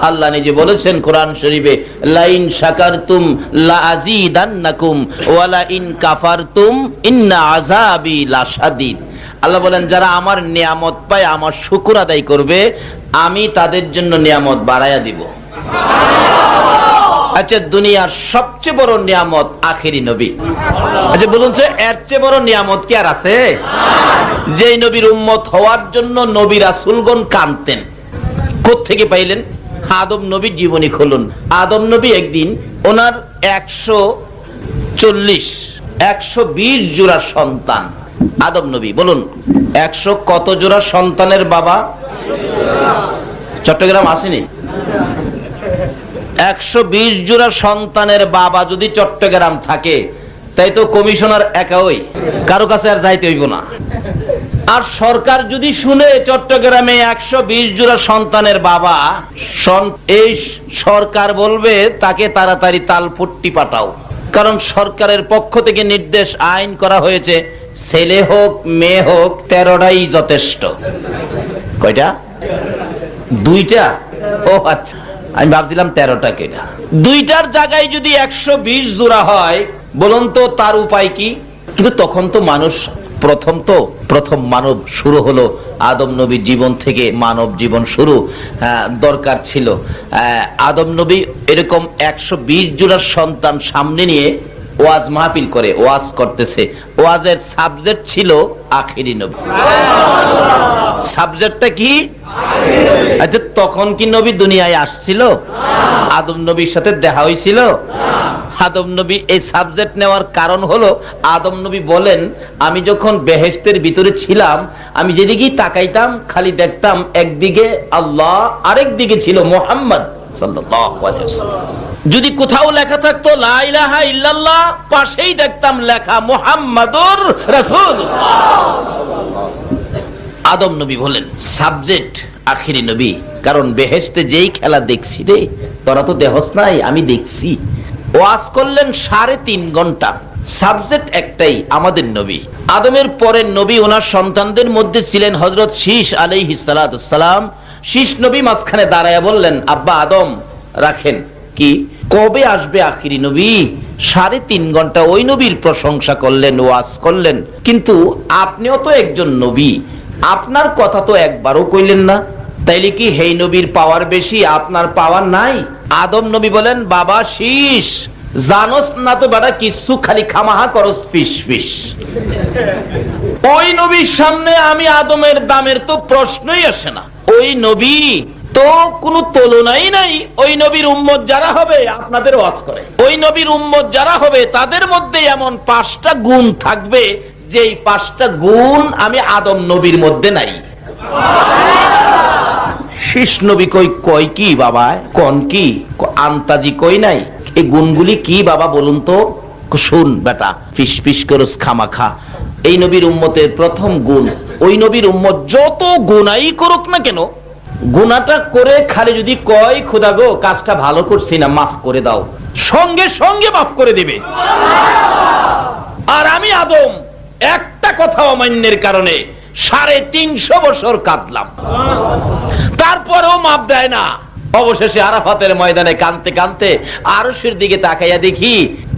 আল্লাহ নিজে বলেছেন কোরআন শরীফে, লাইন শাকারতুম লাযীদান্নাকুম ওয়া লাইন কাফারতুম ইন্না আযাবি লাশাদীদ। আল্লাহ বলেন যারা আমার নিয়ামত পায়, আমার শুকর আদায় করবে, আমি তাদের জন্য নিয়ামত বাড়ায়া দিব। আচ্ছা, দুনিয়ার সবচেয়ে বড় নিয়ামত আখেরি নবী। আচ্ছা বলুন তো, এর চেয়ে বড় নিয়ামত কি আর আছে? যেই নবীর উম্মত হওয়ার জন্য নবী রাসূলগণ কাঁদতেন, কোত্থেকে পাইলেন? আদম নবীর জীবনী খুলুন। আদম নবী একদিন ওনার 120 জোড়া সন্তান। আদম নবী বলুন 100 কত জোড়া সন্তানের বাবা? চট্টগ্রাম আসেনি? 120 জোড়া সন্তানের বাবা যদি চট্টগ্রাম থাকে, তাই তো কমিশনার একাই, কারো কাছে আর যাইতে হইব না। আর সরকার যদি শুনে চট্টগ্রামে 120 জোড়া সন্তানের বাবা, এই সরকার বলবে তাকে তাড়াতাড়ি তালপট্টি পাঠাও। কারণ সরকারের পক্ষ থেকে নির্দেশ, আইন করা হয়েছে, ছেলে হোক মেয়ে হোক 13টাই যথেষ্ট। কয়টা? 2টা? ও আচ্ছা, আমি ভাবছিলাম 13টা কেনা। 2টার জায়গায় যদি 120 জোড়া হয়, বলুন তো তার উপায় কি? কিন্তু তখন তো মানুষ প্রথম মানব শুরু হলো আদম নবীর জীবন থেকে। মানব জীবন শুরু দরকার ছিল। আদম নবী এরকম 120 জোড়ার সন্তান সামনে নিয়ে ওয়াজ মাহফিল করে, ওয়াজ করতেছে। ওয়াজের সাবজেক্ট ছিল আখেরি নবী। সাবজেক্টটা কি? আচ্ছা, তখন কি নবী দুনিয়ায় আসছিল? আদম নবীর সাথে দেখা হয়েছিল? আদম নবী এই সাবজেক্ট নেওয়ার কারণ হলো, আদম নবী বলেন, আমি যখন বেহেশতের ভিতরে ছিলাম, আমি যেদিকেই তাকাইতাম খালি দেখতাম একদিকে আল্লাহ, আরেক দিকে ছিল মুহাম্মদ সাল্লাল্লাহু আলাইহি ওয়াসাল্লাম। যদি কোথাও লেখা থাকতো লা ইলাহা ইল্লাল্লাহ, পাশেই দেখতাম লেখা মুহাম্মাদুর রাসূলুল্লাহ। আদম নবী বলেন সাবজেক্ট আখেরি নবী, কারণ বেহেশতে যেই খেলা দেখছি রে, তোরা তো দেহস নাই, আমি দেখছি। ওয়াজ করলেন 3.5 ঘন্টা, সাবজেক্ট একটাই, আমাদের নবী। আদমের পরের নবী ওনার সন্তানদের মধ্যে ছিলেন হযরত শীশ আলাইহিস সালাতুস সালাম। শীশ নবী মাঝখানে দাঁড়ায়া বললেন, আব্বা আদম রাখেন, কি কবে আসবে আখেরি নবী? 3.5 ঘন্টা ওই নবীর প্রশংসা করলেন, ওয়াজ করলেন, কিন্তু আপনিও তো একজন নবী, আপনার কথা তো একবারও কইলেন না। তাইলে কি হেই নবীর পাওয়ার বেশি, আপনার পাওয়ার নাই? আদম নবী বলেন, বাবা শীশ, জানোস না তো বেটা কিছু, খালি খামাহা করস ফিস ফিস। ওই নবীর সামনে আমি আদমের দামের তো প্রশ্নই আসে না। ওই নবী তো কোনো তুলনাই নাই। ওই নবীর উম্মত যারা হবে, আপনাদের ওয়াজ করে, ওই নবীর উম্মত যারা হবে তাদের মধ্যে এমন 5টা গুণ থাকবে, যেই 5টা গুণ আমি আদম নবীর মধ্যে নাই। শীষ নবী কই কি বাবা, কোন কি আন্তাজি কই নাই? এই গুণগুলি কি বাবা বলুন তো? শুন বেটা, ফিস ফিস করস খামাখা। এই নবীর উম্মতের প্রথম গুণ, ওই নবীর উম্মত যত গুনাই করুক না কেন, গুনাহটা করে খালি যদি কয়, খোদা গো কাজটা ভালো করছি না, মাফ করে দাও, সঙ্গে সঙ্গে মাফ করে দিবে। আর আমি আদম একটা কথা অমান্যের কারণে 350 বছর কাঁদলাম, তারপরেও মাপ দেয় না। অবশেষে আরাফাতের ময়দানে কাঁদতে কাঁদতে আরশের দিকে তাকাইয়া দেখি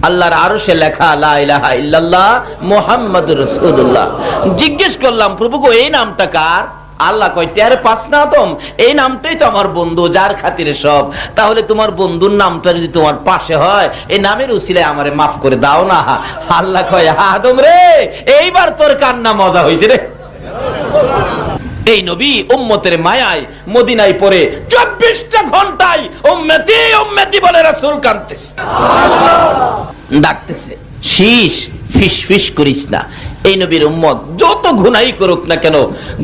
আল্লাহর আরশে লেখা লা ইলাহা ইল্লাল্লাহ মুহাম্মাদুর রাসূলুল্লাহ। জিজ্ঞেস করলাম, প্রভু গো এই নামটা কার? আল্লাহ কয়, টের পাস না আদম, এই নামটাই তো আমার বন্ধু, যার খাতিরে সব। তাহলে তোমার বন্ধুর নামটা যদি তোমার পাশে হয়, এই নামের উসিলায় আমারে মাফ করে দাও না। আল্লাহ কয়, আদম রে, এইবার তোর কান্না মজা হয়েছে রে। এই নবী উম্মতের মায়ায় মদিনায় পড়ে 24টা ঘন্টায় উম্মতি উম্মতি বলে রাসূল কাঁদতেছে, ডাকতেছে, শীশ ফিস ফিস করিস না। এই নবীর উম্মত যত গুনাহই করুক না কেন,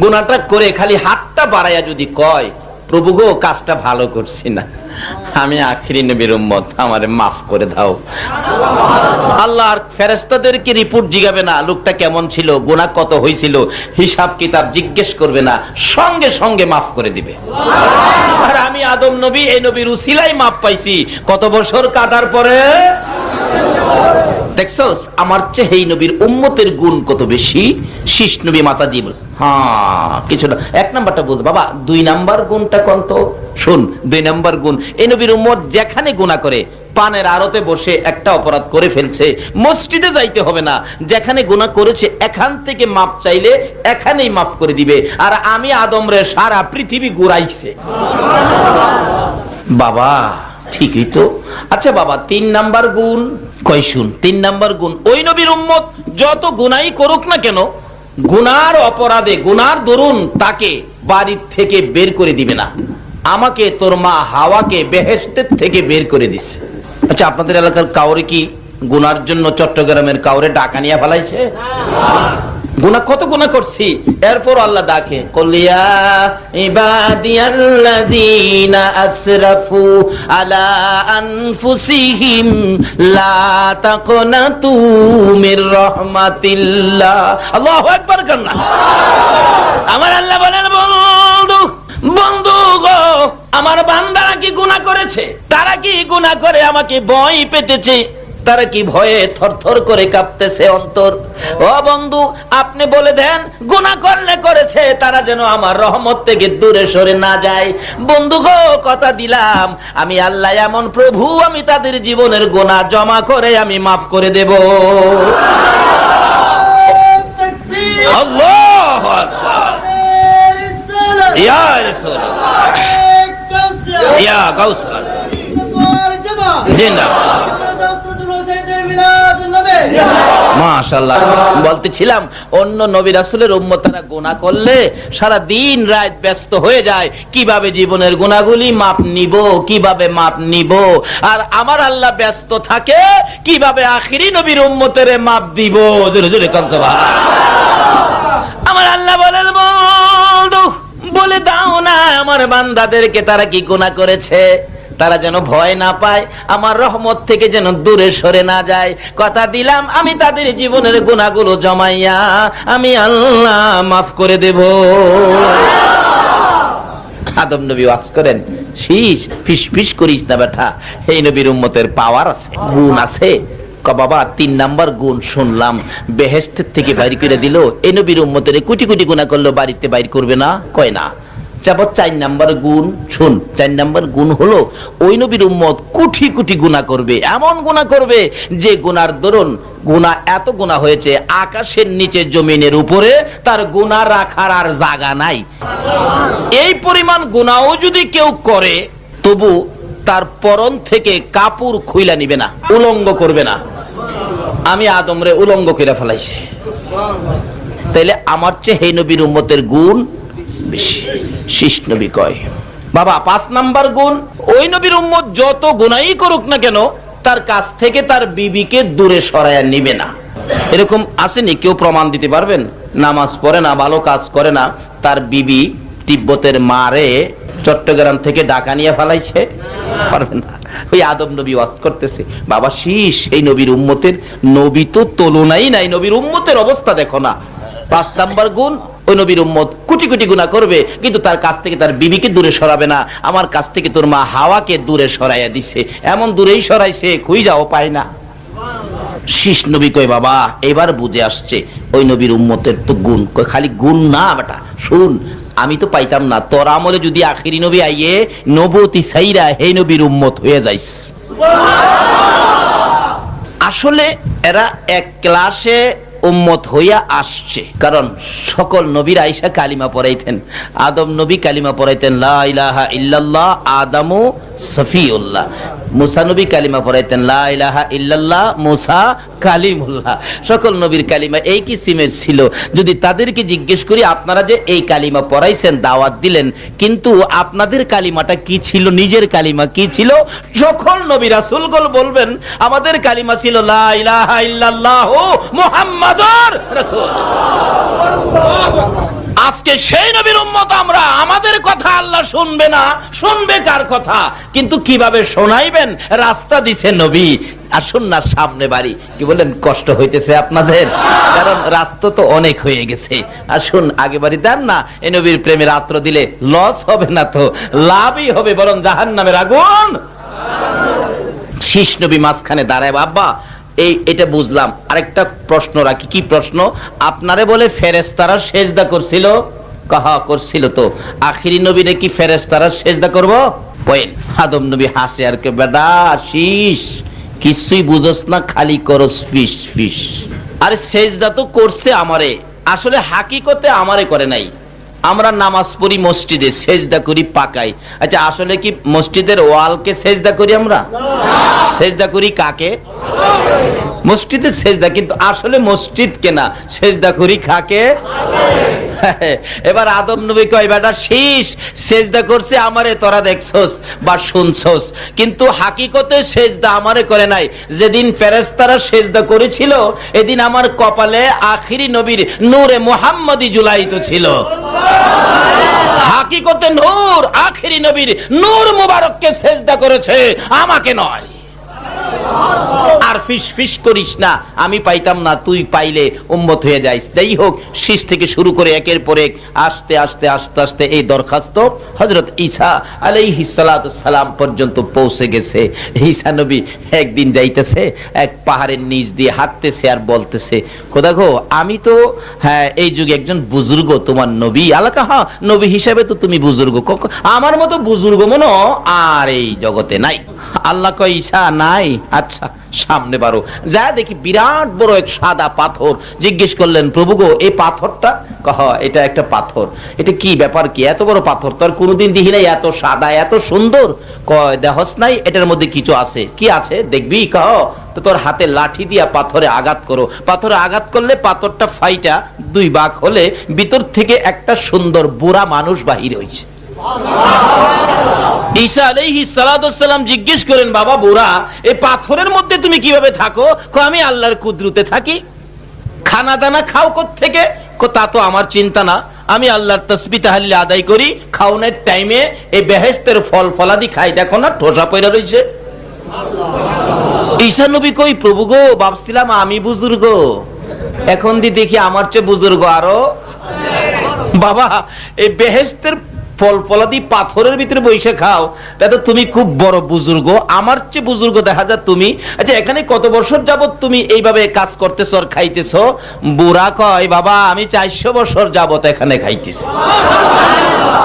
গুনাহটা করে খালি হাতটা বাড়াইয়া যদি কয়, প্রভু গো কাজটা ভালো করছি না, আমি আখেরি নবীর উম্মত, আমারে মাফ করে দাও। আল্লাহ আর ফেরেশতাদেরকে রিপোর্ট জিগাবে না, লোকটা কেমন ছিল, গুনাহ কত হয়েছিল, হিসাব কিতাব জিজ্ঞেস করবে না, সঙ্গে সঙ্গে মাফ করে দিবে। আর আমি আদম নবী এই নবীর উসিলায় মাফ পাইছি, কত বছর কাদার পরে? দেখছস আমার চেয়ে এই নবীর উম্মতের গুণ কত বেশি। শীষ নবী মাতা জীব, হ্যাঁ কিছুটা। এক নাম্বারটা বুঝ বাবা, 2 নাম্বার গুণটা কোন তো শুন। 2 নাম্বার গুণ, এই নবীর উম্মত যেখানে গুনাহ করে, পানের আড়তে বসে একটা অপরাধ করে ফেলছে, মসজিদে যাইতে হবে না, যেখানে গুনাহ করেছে এখান থেকে মাপ চাইলে এখানেই মাফ করে দিবে। আর আমি আদম রে সারা পৃথিবী ঘুরাইছে বাবা, ঠিকই তো। আচ্ছা বাবা, 3 নাম্বার গুণ কই শুন। 3 নাম্বার গুণ, ওই নবীর উম্মত যত গুনাহই করুক না কেন, গুনার অপরাধে গুনার দরুন তাকে বাড়ি থেকে বের করে দিবে না। আমাকে তোর মা হাওয়াকে বেহেশতের থেকে বের করে দিছে। আচ্ছা আপনাদের এলাকার কাউরে কি গুনার জন্য চট্টগ্রামের কাউরে ডাকা নিয়ে ফেলাইছে? গুনাহ কত গুনাহ করছি, এরপর আল্লাহ ডাকে, কলিয়া ইবাদিয়াল্লাযিনা আসরাফু আলা আনফুসিহিম লা তাকনাতু মির রাহমাতিল্লাহ। আল্লাহু আকবার কান্না। আমার আল্লাহ বলেন, বন্ধু বন্ধু গো, আমার বান্দারা কি গুনাহ করেছে? তারা কি গুনাহ করে আমাকে ভয় পেতেছে? তারা কি ভয়ে থরথর করে কাঁপতেছে অন্তর? ও বন্ধু, আপনি বলে দেন গুনাহ করলে করেছে, তারা যেন আমার রহমত থেকে দূরে সরে না যায়। বন্ধু গো, কথা দিলাম আমি আল্লাহ এমন প্রভু, আমি তাদের জীবনের গুনাহ জমা করে আমি মাফ করে দেব। আল্লাহু আকবার। ইয়া রাসূলুল্লাহ, ইয়া গাউসুল জিন্দাবাদ। মাশাআল্লাহ। বলতেছিলাম অন্য নবী রাসূলের উম্মতরা গুনাহ করলে সারা দিন রাত ব্যস্ত হয়ে যায়, কিভাবে জীবনের গুনাহগুলি মাপ নিব, কিভাবে মাপ নিব। আর আমার আল্লাহ ব্যস্ত থাকে কিভাবে আখিরি নবীর উম্মতের মাপ দিব। জোরে জোরে কোন সুবহানাল্লাহ। আমার আল্লাহ বলেন, বন্ধু বলে দাও না আমার বান্দাদেরকে তারা কি গুনাহ করেছে, তারা যেন ভয় না পায়, আমার রহমত থেকে যেন দূরে সরে না যায়। কথা দিলাম আমি তাদের জীবনের গুনাহগুলো জমাইয়া আমি আল্লাহ মাফ করে দেব। আদম নবী ওয়াজ করেন, শীষ ফিস ফিস করিস না বেটা, এই নবীর উম্মতের পাওয়ার আছে, গুণ আছে। বাবা 3 নাম্বার গুণ শুনলাম, বেহেশতের থেকে বাইর করে দিল। এই নবীর উম্মতের কোটি কোটি গুনাহ করলো, বাড়িতে বাইর করবে না, কয় না। 4 নাম্বার গুণ শুন। 4 নাম্বার গুণ হলো ওই নবীর উম্মত কোটি কোটি গুনাহ করবে, এমন গুনাহ করবে যে গুনার দরুন গুনাহ এত গুনাহ হয়েছে আকাশের নিচে জমিনের উপরে তার গুনাহ রাখার আর জায়গা নাই। এই পরিমাণ গুনাহও যদি কেউ করে তবু তার পরন থেকে কাপড় খুইলা নিবে না, উলঙ্গ করবে না। আমি আদম রে উলঙ্গ করে ফেলাইছি, তাইলে আমার চেয়ে এই নবীর উম্মতের গুণ বেশি। শীষ নবী কয় বাবা 5 নাম্বার গুণ, ওই নবীর উম্মত যত গুনাহই করুক না কেন তার কাছ থেকে তার বিবিকে দূরে সরায়া নিবে না। এরকম আসেনি? কেউ প্রমাণ দিতে পারবেন? নামাজ পড়ে না, ভালো কাজ করে না, তার বিবি তিব্বতের মারে চট্টগ্রাম থেকে ঢাকা নিয়ে ফেলাইছে? পারবে না। ওই আদম নবী ওয়াজ করতেছে, বাবা শীষ এই নবীর উম্মতের নবী তো তুলনাই নাই, নবীর উম্মতের অবস্থা দেখো না। 5 নাম্বার গুণ, ওই নবীর উম্মত কোটি কোটি গুনাহ করবে কিন্তু তার কাছ থেকে তার বিবিকে দূরে সরাবে না। আমার কাছ থেকে তোর মা হাওয়াকে দূরে সরাইয়া দিছে, এমন দূরেই সরাইছে খুঁজে যাও পায় না। শীষ নবী কয় বাবা এবার বুঝে আসছে ওই নবীর উম্মতের তো গুণ। কয় খালি গুণ না বেটা, শুন আমি তো পাইতাম না, তোর আমলে যদি আখিরি নবী আইয়ে নবতি সাইরা এই নবীর উম্মত হয়ে যাইস। আসলে এরা এক ক্লাসে উম্মত হইয়া আসছে, কারণ সকল নবীর আইসা কালিমা পড়াইতেন। আদম নবী কালিমা পড়াইতেন লা ইলাহা ইল্লাল্লাহ আদামু সফিউল্লাহ। মুসা নবী কালিমা পড়াইতেন লা ইলাহা ইল্লাল্লাহ মুসা কালিমুল্লাহ। সকল নবীর কালিমা এই কিসিমের ছিল। যদি তাদেরকে জিজ্ঞেস করি আপনারা যে এই কালিমা পড়াইছেন, দাওয়াত দিলেন, কিন্তু আপনাদের কালিমাটা কি ছিল, নিজের কালিমা কি ছিল? সকল নবী রাসূলগণ বলবেন আমাদের কালিমা ছিল লা ইলাহা ইল্লাল্লাহ মুহাম্মাদুর রাসূলুল্লাহ। আজকে সেই নবীর উম্মত আমরা, আমাদের কথা আল্লাহ শুনবে না, শুনবে কার কথা? কিন্তু কিভাবে শোনাইবেন? রাস্তা দিছে নবী, আসুন না সামনে বাড়ি। কি বলেন, কষ্ট হইতেছে আপনাদের? কারণ রাস্তা তো অনেক হয়ে গেছে, আসুন আগে বাড়ি দেন না। এই নবীর প্রেমের আত্র দিলে লস হবে না তো, লাভই হবে, বরং জাহান্নামের আগুন। শীষ নবী মাঝখানে দাঁড়ায়, বাবা এটা বুঝলাম। আরেকটা প্রশ্ন রাখি। কি প্রশ্ন? আপনারে বলে ফেরেশতারা সেজদা করছিল, কাহা করছিল, তো আখিরি নবীরে কি ফেরেশতারা সেজদা করব? পয়েন্ট। আদম নবী হাসে আর কে, বেটা শীষ কিছুই বুঝোস না, খালি করস ফিস ফিস। আরে সেজদা তো করছে আমারে, আসলে হাকিকতে আমারে করে নাই। আমরা নামাজ পড়ি মসজিদে, সেজদা করি পাকাই। আচ্ছা আসলে কি মসজিদের ওয়ালকে সেজদা করি আমরা? সেজদা করি কাকে? মসজিদে সেজদা, কিন্তু আসলে মসজিদ কেনা, সেজদা করি কাকে? এবার আদম নবী কয়, বেটা শীষ সেজদা করছে আমারে, তোরা দেখছস বা শুনছস, কিন্তু হাকিকতে সেজদা আমারে করে নাই। যেদিন ফেরেশতারা সেজদা করেছিল এদিন আমার কপালে আখিরি নবীর নূরে মুহাম্মাদি জুলাইত ছিল। হাকিকতে নূর আখিরি নবীর নূর মুবারককে সেজদা করেছে, আমাকে নয়। আর ফিস ফিস করিস না, আমি পাইতাম না, তুই পাইলে উম্মত হয়ে যাইস। যাই হোক, শীষ থেকে শুরু করে একের পর এক আস্তে আস্তে আস্তে আস্তে এই দরখাস্ত হযরত ঈসা আলাইহিস সালাতু সালাম পর্যন্ত পৌঁছে গেছে। ঈসা নবী একদিন যাইতেছে, এক পাহাড়ের নিচ দিয়ে হাঁটতেছে আর বলতেছে, খোদা গো, আমি তো এই যুগে একজন বুজুর্গ, তোমার নবী আলাকা, হ্যাঁ নবী হিসাবে তো তুমি বুজুর্গ, আমার মতো বুজুর্গ মনে আর এই জগতে নাই। আল্লাহ কয়, ঈসা নাই? আচ্ছা সামনে বারো। যা দেখি বিরাট বড় এক সাদা পাথর। জিজ্ঞেস করলেন, প্রভু গো এই পাথরটা? কহ, এটা একটা পাথর। এটা কি ব্যাপার, কি এত বড় পাথর? তোর কোনোদিন দেখি নাই, এত সাদা এত সুন্দর। কয়, দেহস নাই এটার মধ্যে কিছু আছে? কি আছে দেখবি? কহ, তো তোর হাতে লাঠি দিয়া পাথরে আঘাত করো। পাথরে আঘাত করলে পাথরটা ফাইটা দুই ভাগ হলে ভিতর থেকে একটা সুন্দর বুড়া মানুষ বাহির হইছে। ঈসা আলাইহিস সালাতু সালাম জিজ্ঞেস করেন, বাবা বুড়া, এই পাথরের মধ্যে তুমি কিভাবে থাকো? আমি আল্লাহর কুদরতে থাকি। খানা দানা খাও কোত্থেকে? তা তো আমার চিন্তা না, আমি আল্লাহর তাসবিহ তাহলিল আদায় করি, খাওনের টাইমে এই বেহেশতের ফল ফলাদি খাই, দেখো না ঠোসা পয়রা রইছে। ঈসা নবী কই, প্রভু গো, ভাবছিলাম আমি বুজুর্গ, এখন দেখি আমার চেয়ে বুজুর্গ আরো। বাবা এই বেহেশতের ফল ফলাদি পাথরের ভিতরে বসে খাও, তাতে তুমি খুব বড় বুজুর্গ, আমার চেয়ে বুজুর্গ দেখা যায় তুমি। আচ্ছা এখানে কত বছর যাবত তুমি এইভাবে কাজ করতেছ আর খাইতেছ? বুড়া কয়, বাবা আমি 400 বছর যাবত এখানে খাইতেছি।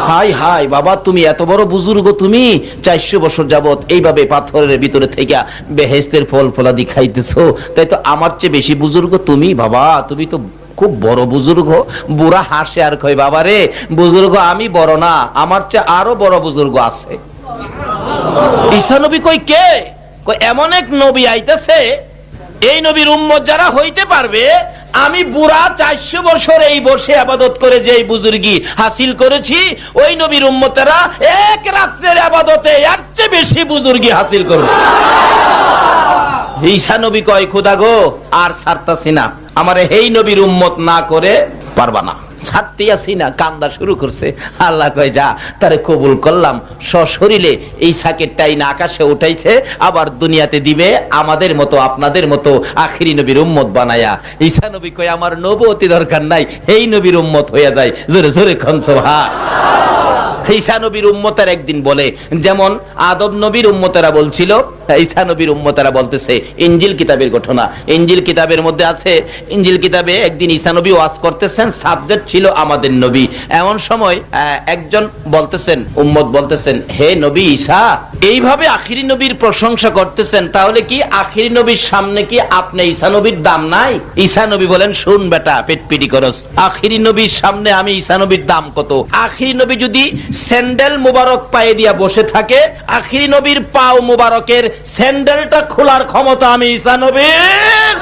হাই হাই বাবা, তুমি এত বড় বুজুর্গ, তুমি 400 বছর যাবত এইভাবে পাথরের ভিতরে থেকে বেহেশতের ফল ফলাদি খাইতেছো, তাই তো আমার চেয়ে বেশি বুজুর্গ তুমি। বাবা তুমি তো খুব বড় বুজুর্গ। বুড়া হাসে আর কয়, বাবা রে, বুজুর্গ আমি বড় না, আমার চেয়ে আরো বড় বুজুর্গ আছে। ঈসা নবী কই, কে? কই, এমন এক নবী আইতেছে, এই নবীর উম্মত যারা হইতে পারবে, আমি বুড়া 400 বছর এই বসে ইবাদত করে যে বুজুর্গি হাসিল করেছি, ওই নবীর উম্মতেরা এক রাত্রের ইবাদতে এর চেয়ে বেশি বুজুর্গি হাসিল করবে। ঈসা নবী কয়, খোদা গো, আর ছাড়তাছি না, আমারে এই নবীর উম্মত না করে পারবা না। ছাড়তে আসি না, কান্দা শুরু করছে। আল্লাহ কয়, যা, তারে কবুল করলাম, সশরীরে এই সাকের টাইন আকাশে উঠাইছে, আবার দুনিয়াতে দিবে আমাদের মতো আপনাদের মতো আখিরি নবীর উম্মত বানায়া। ঈসা নবী কয়, আমার নবুয়তি দরকার নাই, এই নবীর উম্মত হইয়া যায়। জোরে জোরে কোন সুবহান। ঈসা নবীর উম্মতের একদিন বলে, যেমন আদম নবীর উম্মতেরা বলছিল, ঈসা নবীর উম্মতেরা বলতেছে। ইনজিল কিতাবের ঘটনা, ইনজিল কিতাবের মধ্যে আছে। ইনজিল কিতাবে একদিন ঈসা নবী ওয়াজ করতেছেন, সাবজেক্ট ছিল আমাদের নবী। এমন সময় একজন বলতেছেন, উম্মত বলতেছেন, হে নবী ঈসা, এইভাবে আখিরি নবীর প্রশংসা করতেছেন, তাহলে কি আখিরি নবীর সামনে কি আপনি ঈসা নবীর দাম নাই? ঈসা নবী বলেন, শুন বেটা, পেটপিটি করস, আখিরি নবীর সামনে আমি ঈসা নবীর দাম কত? আখিরি নবী যদি স্যান্ডেল মুবারক পায়ে দিয়া বসে থাকে, আখিরি নবীর পাও মুবারকের স্যান্ডেলটা খোলার ক্ষমতা আমি ঈসা নবীর।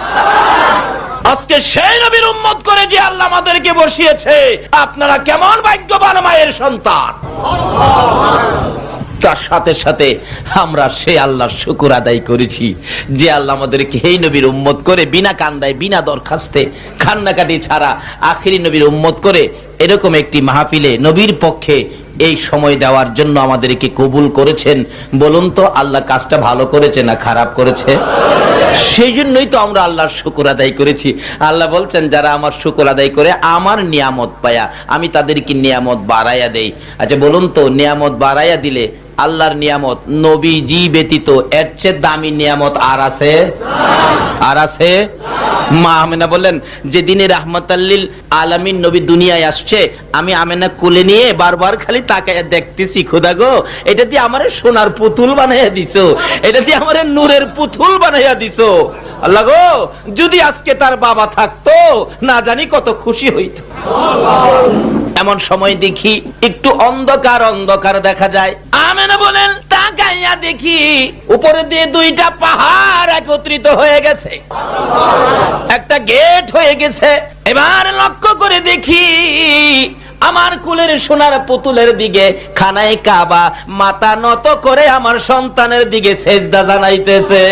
আজকে সেই নবীর উম্মত করে যে আল্লাহ আমাদেরকে বসিয়েছে, আপনারা কেমন ভাগ্যবান মায়ের সন্তান। তার সাথে সাথে আমরা সেই আল্লাহর শুকর আদায় করেছি যে আল্লাহ আমাদেরকে এই নবীর উম্মত করে বিনা কান্দায় বিনা দরখাস্তে কান্নাকাটি ছাড়া আখিরি নবীর উম্মত করে এরকম একটি মাহফিলে নবীর পক্ষে এই সময় দেওয়ার জন্য আমাদেরকে কবুল করেছেন। বলুন তো আল্লাহ কাজটা ভালো করেছে না খারাপ করেছে? সেই জন্যই তো আমরা আল্লাহর শুকর আদায় করেছি। আল্লাহ বলছেন, যারা আমার শুকর আদায় করে আমার নিয়ামত পায়া, আমি তাদেরকে নিয়ামত বাড়াইয়া দেই। আচ্ছা বলুন তো, নিয়ামত বাড়াইয়া দিলে আল্লাহর নিয়ামত, নবীজি ব্যতীত এর চেয়ে দামি নিয়ামত আর আছে? আর আছে? মা আমেনা বললেন, যেদিনে রাহমাতাল্লিল আলামিন নবী দুনিয়ায় আসছে, আমি আমেনা কোলে নিয়ে বারবার খালি তাকায় দেখতেছি, খোদা গো, এটা দিয়ে আমারে সোনার পুতুল বানাইয়া দিছো, এটা দিয়ে আমারে নূরের পুতুল বানাইয়া দিছো। আল্লাহ গো, যদি আজকে তার বাবা থাকতো, না জানি কত খুশি হইতো। এমন সময় দেখি একটু অন্ধকার অন্ধকার দেখা যায়। আমেনা বলেন, তাকাইয়া দেখি উপরে দিয়ে দুইটা পাহাড় একত্রিত হয়ে গেছে, একটা গেট হয়ে গেছে। এবার লক্ষ্য করে দেখি আমার কুলের সোনার পুতুলের দিকে খানায় কাবা মাথা নত করে আমার সন্তানের দিকে সেজদা জানাইতেছে।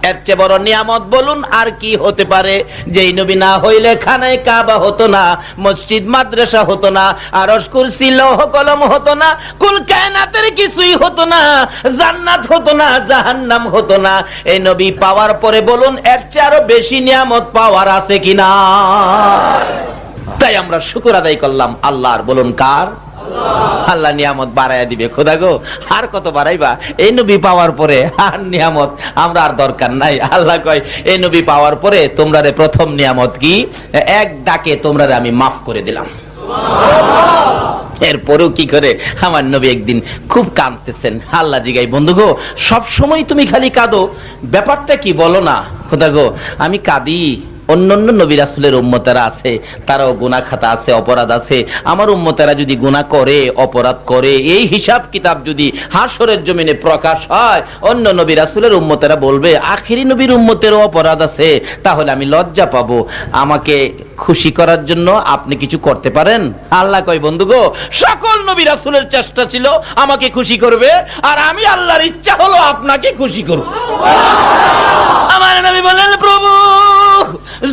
এর চেয়ে বড় নিয়ামত বলুন আর কি হতে পারে? যেই নবী না হইলে খানায় কাবা হতো না, মসজিদ মাদ্রাসা হতো না, আরশ কুরসি লৌহ কলম হতো না, কুল কায়নাতের কিছুই হতো না, জান্নাত হতো না, জাহান্নাম হতো না। এই নবী পাওয়ার পরে বলুন এর চেয়ে আরো বেশি নিয়ামত পাওয়ার আছে কিনা? তাই আমরা শুকর আদায় করলাম আল্লাহর। বলুন কার? আল্লাহ নিয়ামত বাড়াইয়া দিবে। খোদা গো, আর কত বাড়াইবা? এই নবী পাওয়ার পরে আর নিয়ামত আমরা আর দরকার নাই। আল্লাহ কয়, এই নবী পাওয়ার পরে তোমরা প্রথম নিয়ামত কি? এক ডাকে তোমরা আমি মাফ করে দিলাম। এরপরেও কি করে আমার নবী একদিন খুব কাঁদতেছেন। আল্লাহ জিগাই, বন্ধু গো, সব সময় তুমি খালি কাঁদো, ব্যাপারটা কি বলো না? খোদা গো, আমি কাঁদি, অন্যান্য নবী রাসূলের উম্মতেরা আছে, তারাও গুনাহ খাতা আছে, অপরাধ আছে। আমার উম্মতেরা যদি গুনাহ করে, অপরাধ করে, এই হিসাব কিতাব যদি হাশরের জমিনে প্রকাশ হয়, অন্য নবী রাসূলের উম্মতেরা বলবে আখেরি নবীর উম্মতেরও অপরাধ আছে, তাহলে আমি লজ্জা পাবো। আমাকে খুশি করার জন্য আপনি কিছু করতে পারেন? আল্লাহ কয়, বন্ধু গো, সকল নবী রাসূলের চেষ্টা ছিল আমাকে খুশি করবে, আর আমি আল্লাহর ইচ্ছা হলো আপনাকে খুশি করব। আমার নবী বলেন, প্রভু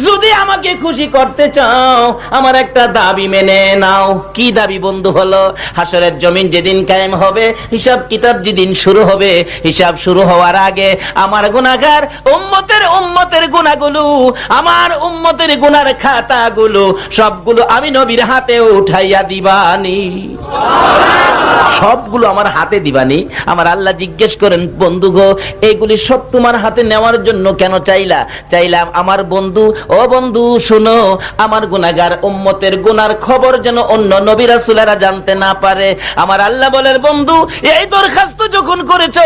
যদি আমাকে খুশি করতে চাও, আমার একটা দাবি মেনে নাও। কি দাবি বন্ধু? হলো হাশরের জমিন যেদিন কায়েম হবে, হিসাব কিতাব যেদিন শুরু হবে, হিসাব শুরু হওয়ার আগে আমার গুনাহগার উম্মতের গুনাহগুলো, আমার উম্মতের গুনার খাতাগুলো সবগুলো আমি নবীর হাতে উঠাইয়া দিবানি। সবগুলো আমার হাতে দিবানি। আমার আল্লাহ জিজ্ঞেস করেন, বন্ধু গো, এইগুলি সব তোমার হাতে নেওয়ার জন্য কেন চাইলা? চাইলাম আমার বন্ধু, ও বন্ধু শুনো, আমার গুনাহগার উম্মতের গুনার খবর যেন অন্য নবী রাসূলেরা জানতে না পারে। আমার আল্লাহ বলেন, বন্ধু এই দরখাস্ত যখন করেছো,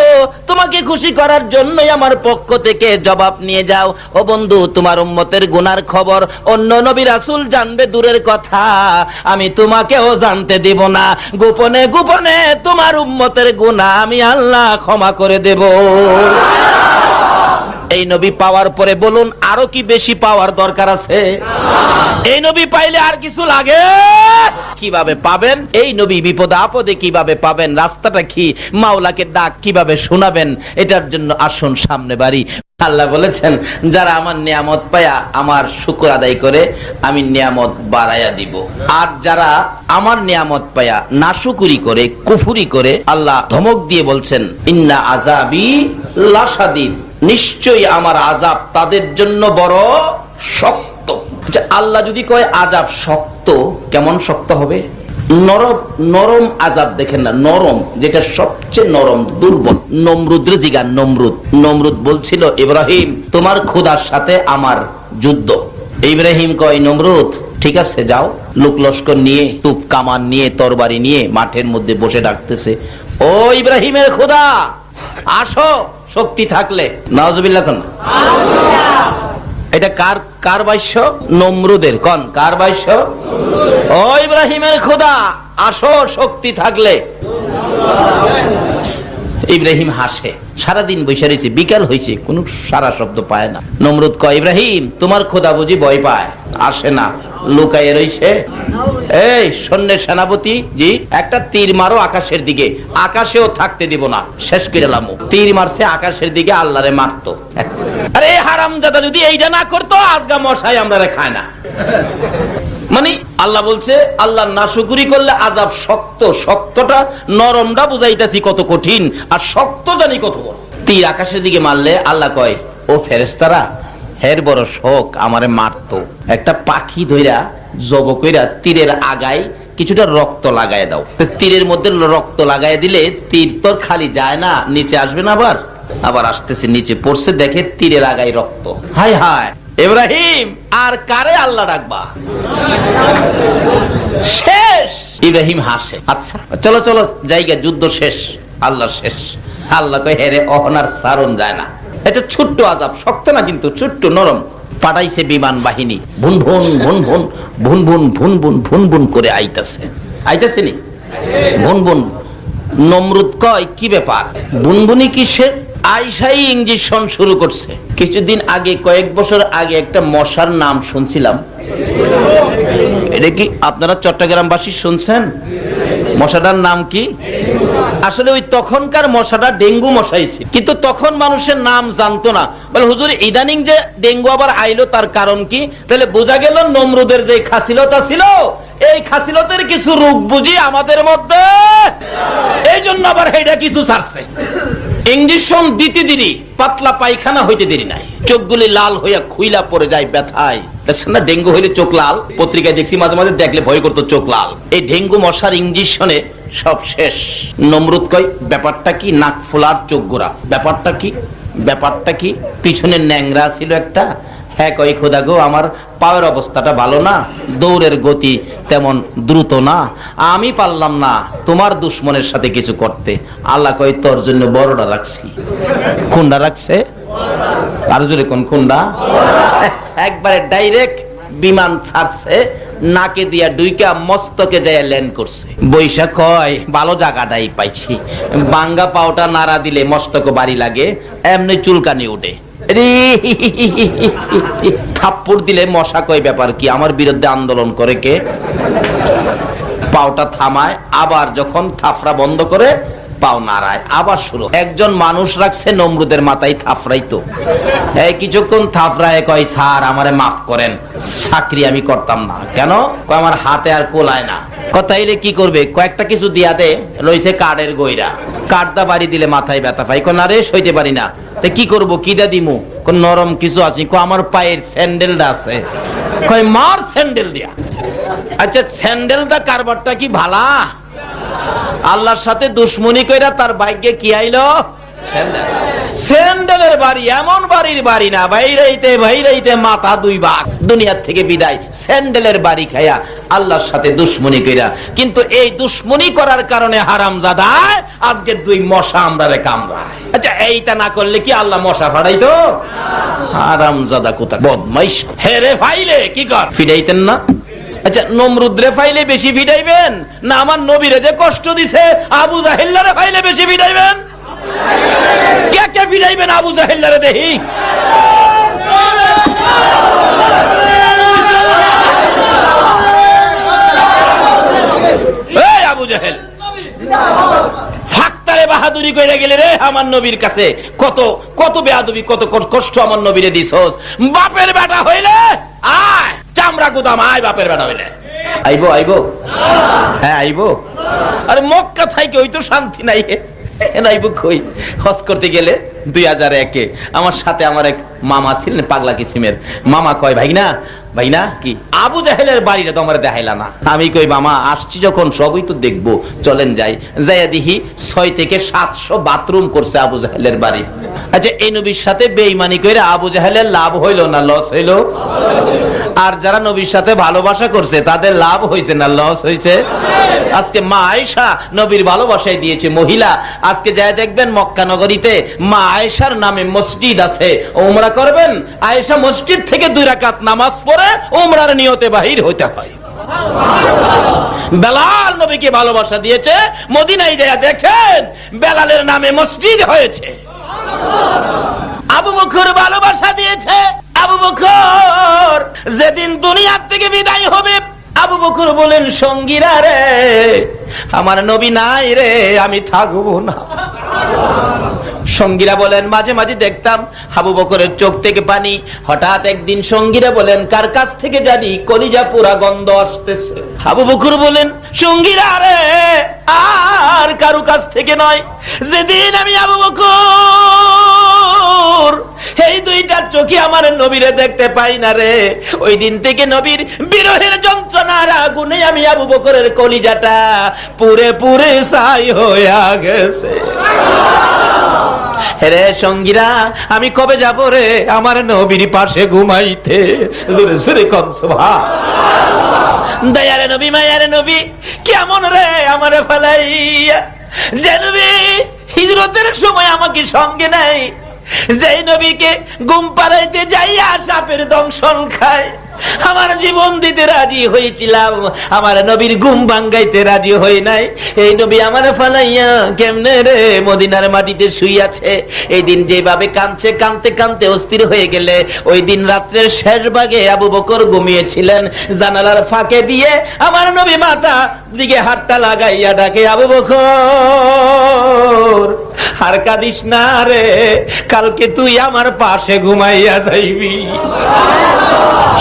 তোমাকে খুশি করার জন্যই আমার পক্ষ থেকে জবাব নিয়ে যাও। ও বন্ধু, তোমার উম্মতের গুনার খবর অন্য নবী রাসূল জানবে দূরের কথা, আমি তোমাকেও জানতে দিব না। গোপনে গোপনে তোমার উম্মতের গুনাহ আমি আল্লাহ ক্ষমা করে দেব। এই নবী পাওয়ার পরে বলুন আরো কি বেশি পাওয়ার দরকার আছে? এই নবী পাইলে আর কিছু লাগে? কিভাবে পাবেন এই নবী? বিপদে আপদে কিভাবে পাবেন? রাস্তাটা কি? মাওলাকে ডাক কিভাবে শোনাবেন? এটার জন্য আসুন সামনে বাড়ি। আল্লাহ বলেছেন, যারা আমার নিয়ামত পায়া আমার শুকর আদায় করে, আমি নিয়ামত বাড়াইয়া দিব। আর যারা আমার নিয়ামত পায়া নাশুকুরি করে, কুফুরি করে, আল্লাহ ধমক দিয়ে বলছেন, ইন্না আযাবি লাশাদীদ, নিশ্চয়ই আমার আযাব তাদের জন্য বড় শক্ত। আল্লাহ যদি কয় আযাব শক্ত, কেমন শক্ত হবে? নরম আযাব দেখেন না, নরম, যেটা সবচেয়ে নরম, দুর্বল। নমরুদের জিগান, নমরুদ বলছিল, ইব্রাহিম তোমার খোদার সাথে আমার যুদ্ধ। ইব্রাহিম কয়, নমরুদ ঠিক আছে যাও। লোক লস্কর নিয়ে, তুপ কামান নিয়ে, তরবারি নিয়ে মাঠের মধ্যে বসে ডাকতেছে, ও ইব্রাহিমের খোদা আসো শক্তি থাকলে। নাউজুবিল্লাহ কোন? এটা কার বাক্য? নমরুদের। কোন কার বাক্য? ও ইব্রাহিমের খোদা আসো শক্তি থাকলে। ইব্রাহিম হাসে, সারাদিন বসে রয়েছে, বিকাল হয়েছে, কোন সারা শব্দ পায় না। নমরুদ কয়, ইব্রাহিম তোমার খোদা বুঝি ভয় পায়, আসে না, লুকায়ে রয়েছে। এই সৈন্যের সেনাপতি জি, একটা তীর মারো আকাশের দিকে, আকাশেও থাকতে দিব না, শেষ করে লাম। তীর মারছে আকাশের দিকে, আল্লাহরে মারতো। আরে হারামজাদা যদি এইটা না করতো, আজগা মশাই আমরা খায় না। মানে আল্লাহ বলছে, আল্লাহ নাশুকুরি করলে আযাব শক্ত। শক্তটা নরমটা বুঝাইতেছি কত কঠিন, আর শক্ত জানি কত বড়। তীর আকাশের দিকে মারলে আল্লাহ কয়, ও ফেরেশতারা হের বড় শোক আমারে মারতো। একটা পাখি ধইরা জব কইরা তীরের আগায় কিছুটা রক্ত লাগায় দাও। তীরের মধ্যে রক্ত লাগায় দিলে তীর তো খালি যায় না, নিচে আসবে না, আবার আসতেছে, নিচে পড়ছে, দেখে তীরের আগায় রক্ত। হায় হায় ইব্রাহিম, আর কারে আল্লাহ ডাকবা? শেষ। ইব্রাহিম হাসে, আচ্ছা চলো চলো জায়গা, যুদ্ধ শেষ, আল্লাহ শেষ। আল্লাহ কয় হেরে অহনার সারণ যায় না। এটা ছোট্ট আযাব, শক্ত না কিন্তু, ছোট্ট নরম। পাঠাইছে বিমান বাহিনী, ভুন ভুন ভুন ভুন ভুন ভুন ভুন ভুন ভুন ভুন করে আইতাছে নি ভুন ভুন। নমরুদ কয় কি ব্যাপার, বুনবুনি কিসের? আইসাই ইঞ্জেকশন শুরু করছে। কিছুদিন আগে, কয়েক বছর আগে একটা মশার নাম শুনছিলাম। এটা কি আপনারা চট্টগ্রামবাসী শুনছেন? মশাটার নাম কি? আসলে ওই তখনকার মশাটা ডেঙ্গু মশাই ছিল, কিন্তু তখন মানুষের নাম জানতো না। বলে হুজুর ইদানিং যে ডেঙ্গু আবার আইলো, তার কারণ কি? তাহলে বোঝা গেল নমরুদের যে খাসিলতা ছিল, এই খাসিলতের কিছু রোগ বুঝি আমাদের মধ্যে, এই জন্য আবার এইটা কিছু ছাড়ছে। ইঞ্জেকশন দিতে দেরি, পাতলা পায়খানা হইতে দেরি নাই, চোখগুলি লাল হইয়া খুইলা পড়ে যায় ব্যথায়। দেখছেন না, ডেঙ্গু হইলে চোখ লাল, পত্রিকায় দেখছি মাঝে মাঝে, দেখলে ভয় করতো চোখ লাল। এই ডেঙ্গু মশার ইঞ্জেকশনে সব শেষ। নমরুদ কয় ব্যাপারটা কি? নাক ফোলার চোখ গোড়া, ব্যাপারটা কি? ব্যাপারটা কি? পিছনে ন্যাংরা ছিল একটা। হ্যাঁ কয় খোদা গো, আমার পায়ের অবস্থাটা ভালো না, দৌড়ের গতি তেমন দ্রুত না, আমি পারলাম না তোমার দুশ্মনের সাথে কিছু করতে। আল্লাহ কয় তোর জন্য বড়টা রাখছি। কোনটা রাখছে? আরো জোরে কোন কোনটা? একবারে ডাইরেক্ট বিমান ছাড়ছে, নাকে দিয়া ডুইকা মস্তকে যায় ল্যান্ড করছে। বৈশা কয় ভালো জায়গাটাই পাইছি, বাঙ্গা পাওটা নাড়া দিলে মস্তক বাড়ি লাগে, এমনি চুলকানি উঠে। থাপ্পড় দিলে মশা কয় ব্যাপার কি, আমার বিরুদ্ধে আন্দোলন করে কে? পাওটা থামায়, আবার যখন থাপড়া বন্ধ করে পাও নাড়ায়, আবার শুরু। একজন মানুষ রাখছে নমরুদের মাথায় থাপড়াইতো। এই কিছুক্ষণ থাপড়ায় কয় স্যার আমারে মাফ করেন, চাকরি আমি করতাম না। কেন? কয় আমার হাতে আর কোলায় না। কথাইলে কি করবে? কয়েকটা কিছু দিয়া দে, রইছে কাঠের গইরা, কাঠদা বাড়ি দিলে মাথায় ব্যথা পাই। কয় না রে, সইতে পারি না। তা কি করবো, কি দা দিমু? কোন নরম কিছু আছে? কয় আমার পায়ের স্যান্ডেলটা আছে। কয় মার স্যান্ডেল দিয়া। আচ্ছা স্যান্ডেলটা কারবারটা কি ভালা? আল্লাহর সাথে দুশ্মনী কইরা তার ভাগ্যে কি আইলো? স্যান্ডেল। স্যান্ডেলের বাড়ি এমন বাড়ির বাড়ি না, বাইরাইতে বাইরাইতে মাথা দুই ভাগ, দুনিয়ার থেকে বিদায়। স্যান্ডেলের বাড়ি খায়া আল্লাহর সাথে দুশ্মনী কইরা, কিন্তু এই দুশ্মনী করার কারণে হারামজাদা আজকে দুই মশা আমরারে কামড়ায়। আচ্ছা এইটা না করলে কি আল্লাহ মশা ফাড়াইতো? হারামজাদা কোথা বদমাইশ। হেরে ফাইলে কি কর, ফিরাইতেন না? আচ্ছা নমরুদরে ফাইলে বেশি ফিটাইবেন না আমার নবীরে যে কষ্ট দিছে আবু জাহেল্লারে ফাইলে বেশি ফিটাইবেন? কে কে ফিটাইবেন আবু জাহেল্লারে দেখি? এই আবু জাহেল ফাক্তারে বাহাদুরি কইরা গেলে রে আমার নবীর কাছে। কত কত বেয়াদবি, কত কষ্ট আমার নবীরে দিছস। বাপের বেটা হইলে আয়, চামড়া গুদাম আয়, বাপের বেটা হইলে আইবো আইবো। হ্যাঁ আইবো। আরে মক্কা থাইকে ওই তো শান্তি নাই, নাইবো কই? হজ করতে গেলে 2001-এ আমার সাথে আমার এক মামা ছিলেন, পাগলা কিসিমের মামা। কয় ভাইনা ভাইনা কি আবু জাহেলের বাড়িটা তো আমার দেখাইলা না? আমি কই মামা আসছি যখন সবই তো দেখবো, চলেন যাই। যাইয়া দেখি 6 থেকে 700 বাথরুম করছে আবু জাহেলের বাড়ি। আচ্ছা এই নবীর সাথে বেঈমানি কইরা আবু জাহেলের লাভ হইলো না লস হইলো? আর যারা নবীর সাথে ভালোবাসা করছে তাদের লাভ হইছে না লস হইছে? আজকে মা আয়েশা নবীর ভালোবাসায় দিয়েছে মহিলা। আজকে যায় দেখবেন মক্কা নগরীতে মা আয়েশার নামে মসজিদ আছে, উমরা করবেন, আয়েশা মসজিদ থেকে 2 রাকাত নামাজ পড়ে উমরার নিয়তে বাহির হইতে হয়। বেলাল নবীকে ভালোবাসা দিয়েছে, মদিনায় যায় দেখেন বেলালের নামে মসজিদ হয়েছে। আবু বকর ভালোবাসা দিয়েছে, আবু বকর যেদিন দুনিয়ার থেকে বিদায় হবে আবু বকর বলেন সঙ্গীরা রে আমার নবী নাই রে, আমি থাকবো না। সঙ্গীরা বলেন মাঝে মাঝে দেখতাম আবু বকরের চোখ থেকে পানি। হঠাৎ একদিন সঙ্গীরা বলেন কার কাছ থেকে জানি কলিজা পুরা গন্ধ আসতেছে। আবু বকর বলেন সঙ্গীরা রে আর কারো কাছ থেকে নয়, যেদিন আমি আবু বকর এই দুইটা চোখে আমার নবীরে দেখতে পাই না রে। ওই দিন থেকে নবীর বিরহের যন্ত্রণার আগুনে আমি আবু বকরের কলিজাটা পুরে পুরে ছাই হইয়া গেছে। রে সঙ্গীরা, আমি কবে যাব রে আমার নবীর পাশে ঘুমাইতে? জোরে জোরে কোন সুবহানাল্লাহ। দয়ারে নবী, মায়ারে নবী, কেমন রে আমার ফেলাইয়া, যে নবী হিজরতের সময় আমাকে সঙ্গে নাই, যেই নবীকে ঘুম পাড়াইতে যাইয়া সাপের দংশন খায়, আমার জীবন দিতে রাজি হয়েছিলাম, আমার নবীর ঘুম ভাঙ্গাইতে রাজি হই নাই। এই নবী আমার ফালাইয়া কেমনে রে মদিনার মাটিতে শুইয়াছে। এই দিন যেভাবে কাঁদছে, কাঁদতে কাঁদতে অস্থির হয়ে গেলে, ওই দিন রাত্রের শেষ ভাগে আবু বকর ঘুমিয়েছিলেন। জানালার ফাঁকে দিয়ে আমার নবী মাথা দিকে হাতটা লাগাইয়া ডাকে, আবু বকর আর কাঁদিস না রে, কালকে তুই আমার পাশে ঘুমাইয়া যাইবি।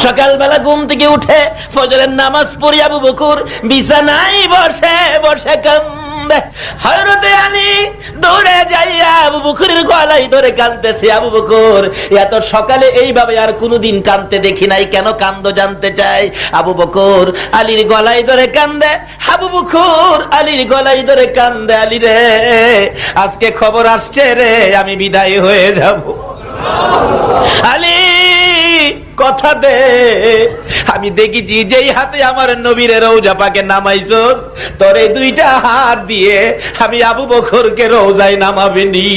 সকালবেলা ঘুম থেকে উঠে ফজরের নামাজ পড়ি আবু বকর বিছানায় বসে বসে কান্দে। হযরতে আলী দৌড়ে যাইয়া আবু বকরের গলায় ধরে কাঁদতেছে। আবু বকর, এত সকালে এইভাবে আর কোনোদিন কাঁদতে দেখি নাই, কেন কান্দো জানতে চাই। আবু বকর আলীর গলায় ধরে কান্দে। আবু বকর আলীর গলায় ধরে কান্দে, আলী রে আজকে খবর আসছে রে, আমি বিদায় হয়ে যাব। আলী কথা দে, আমি দেখেছি যেই হাতে আমার নবীর রওজা পাকে নামাইছস, তোর এই দুইটা হাত দিয়ে আমি আবু বকরকে রওজায় নামাবিনি।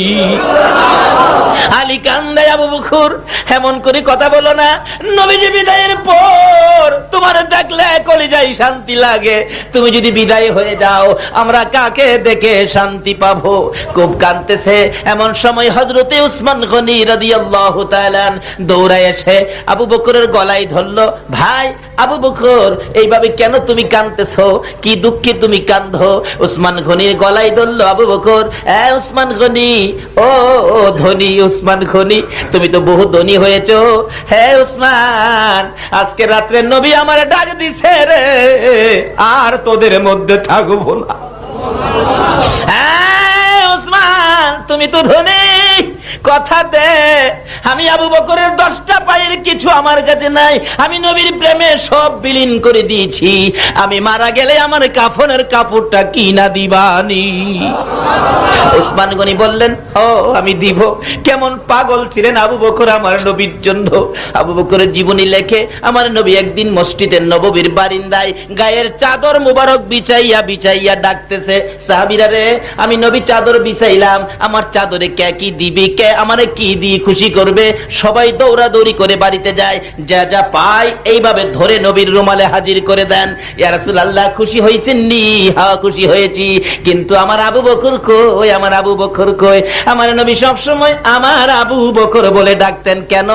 আলী কান্দে, আবু বকর এমন করে কথা বলো না, নবীজি বিদায়ের পর তোমার দেখলে কলিজায় শান্তি লাগে, তুমি যদি বিদায় হয়ে যাও আমরা কাকে দেখে শান্তি পাবো। খুব কাঁদতেছে। এমন সময় হযরতে উসমান গনি রাদিয়াল্লাহু তাআলা দৌড়ায় এসে আবু বকরের গলায় ধরলো। ভাই আবু বকর, এইভাবে কেন তুমি কাঁদতেছো? কি দুঃখে তুমি কাঁদো? উসমান গনির গলায় ধরলো। আবু বকর, উসমান গনি, ও ধনী উসমান গনি, তুমি তো বহু ধনী হয়েছো। হ্যাঁ উসমান, আজকে রাত্রে নবী আমার ডাক দিছে রে, আর তোদের মধ্যে থাকবো না। হ্যাঁ উসমান, তুমি তো ধনী, কথা দে, আমি আবু বকরের 10টা পায়ের কিছু আমার কাছে নাই, আমি নবীর প্রেমে সব বিলীন করে দিয়েছি, আমি মারা গেলে আমার কাফনের কাপড়টা কিনা দিবানি। উসমান গনি বললেন, ও আমি দিব। কেমন পাগল ছিলেন আবু বকর আমার নবীর জন্য। আবু বকরের জীবনী লেখে, আমার নবী একদিন মসজিদে নববীর বারিন্দায় গায়ের চাদর মুবারক বিছাইয়া বিছাইয়া ডাকতেছে, সাহাবীরা রে আমি নবী চাদর বিছাইলাম, আমার চাদরে কে কি দিবি, কে আমারে কি দিয়ে খুশি করবে। সবাই দৌড়াদৌড়ি করে বাড়িতে যায়, যা যা পায় এইভাবে ধরে নবীর রুমালে হাজির করে দেন। ইয়া রাসূলুল্লাহ, খুশি হয়েছেন নি? হ্যাঁ খুশি হয়েছি, কিন্তু আমার আবু বকর কই, আমার আবু বকর কই? আমার নবী সব সময় আমার আবু বকর বলে ডাকতেন। কেন?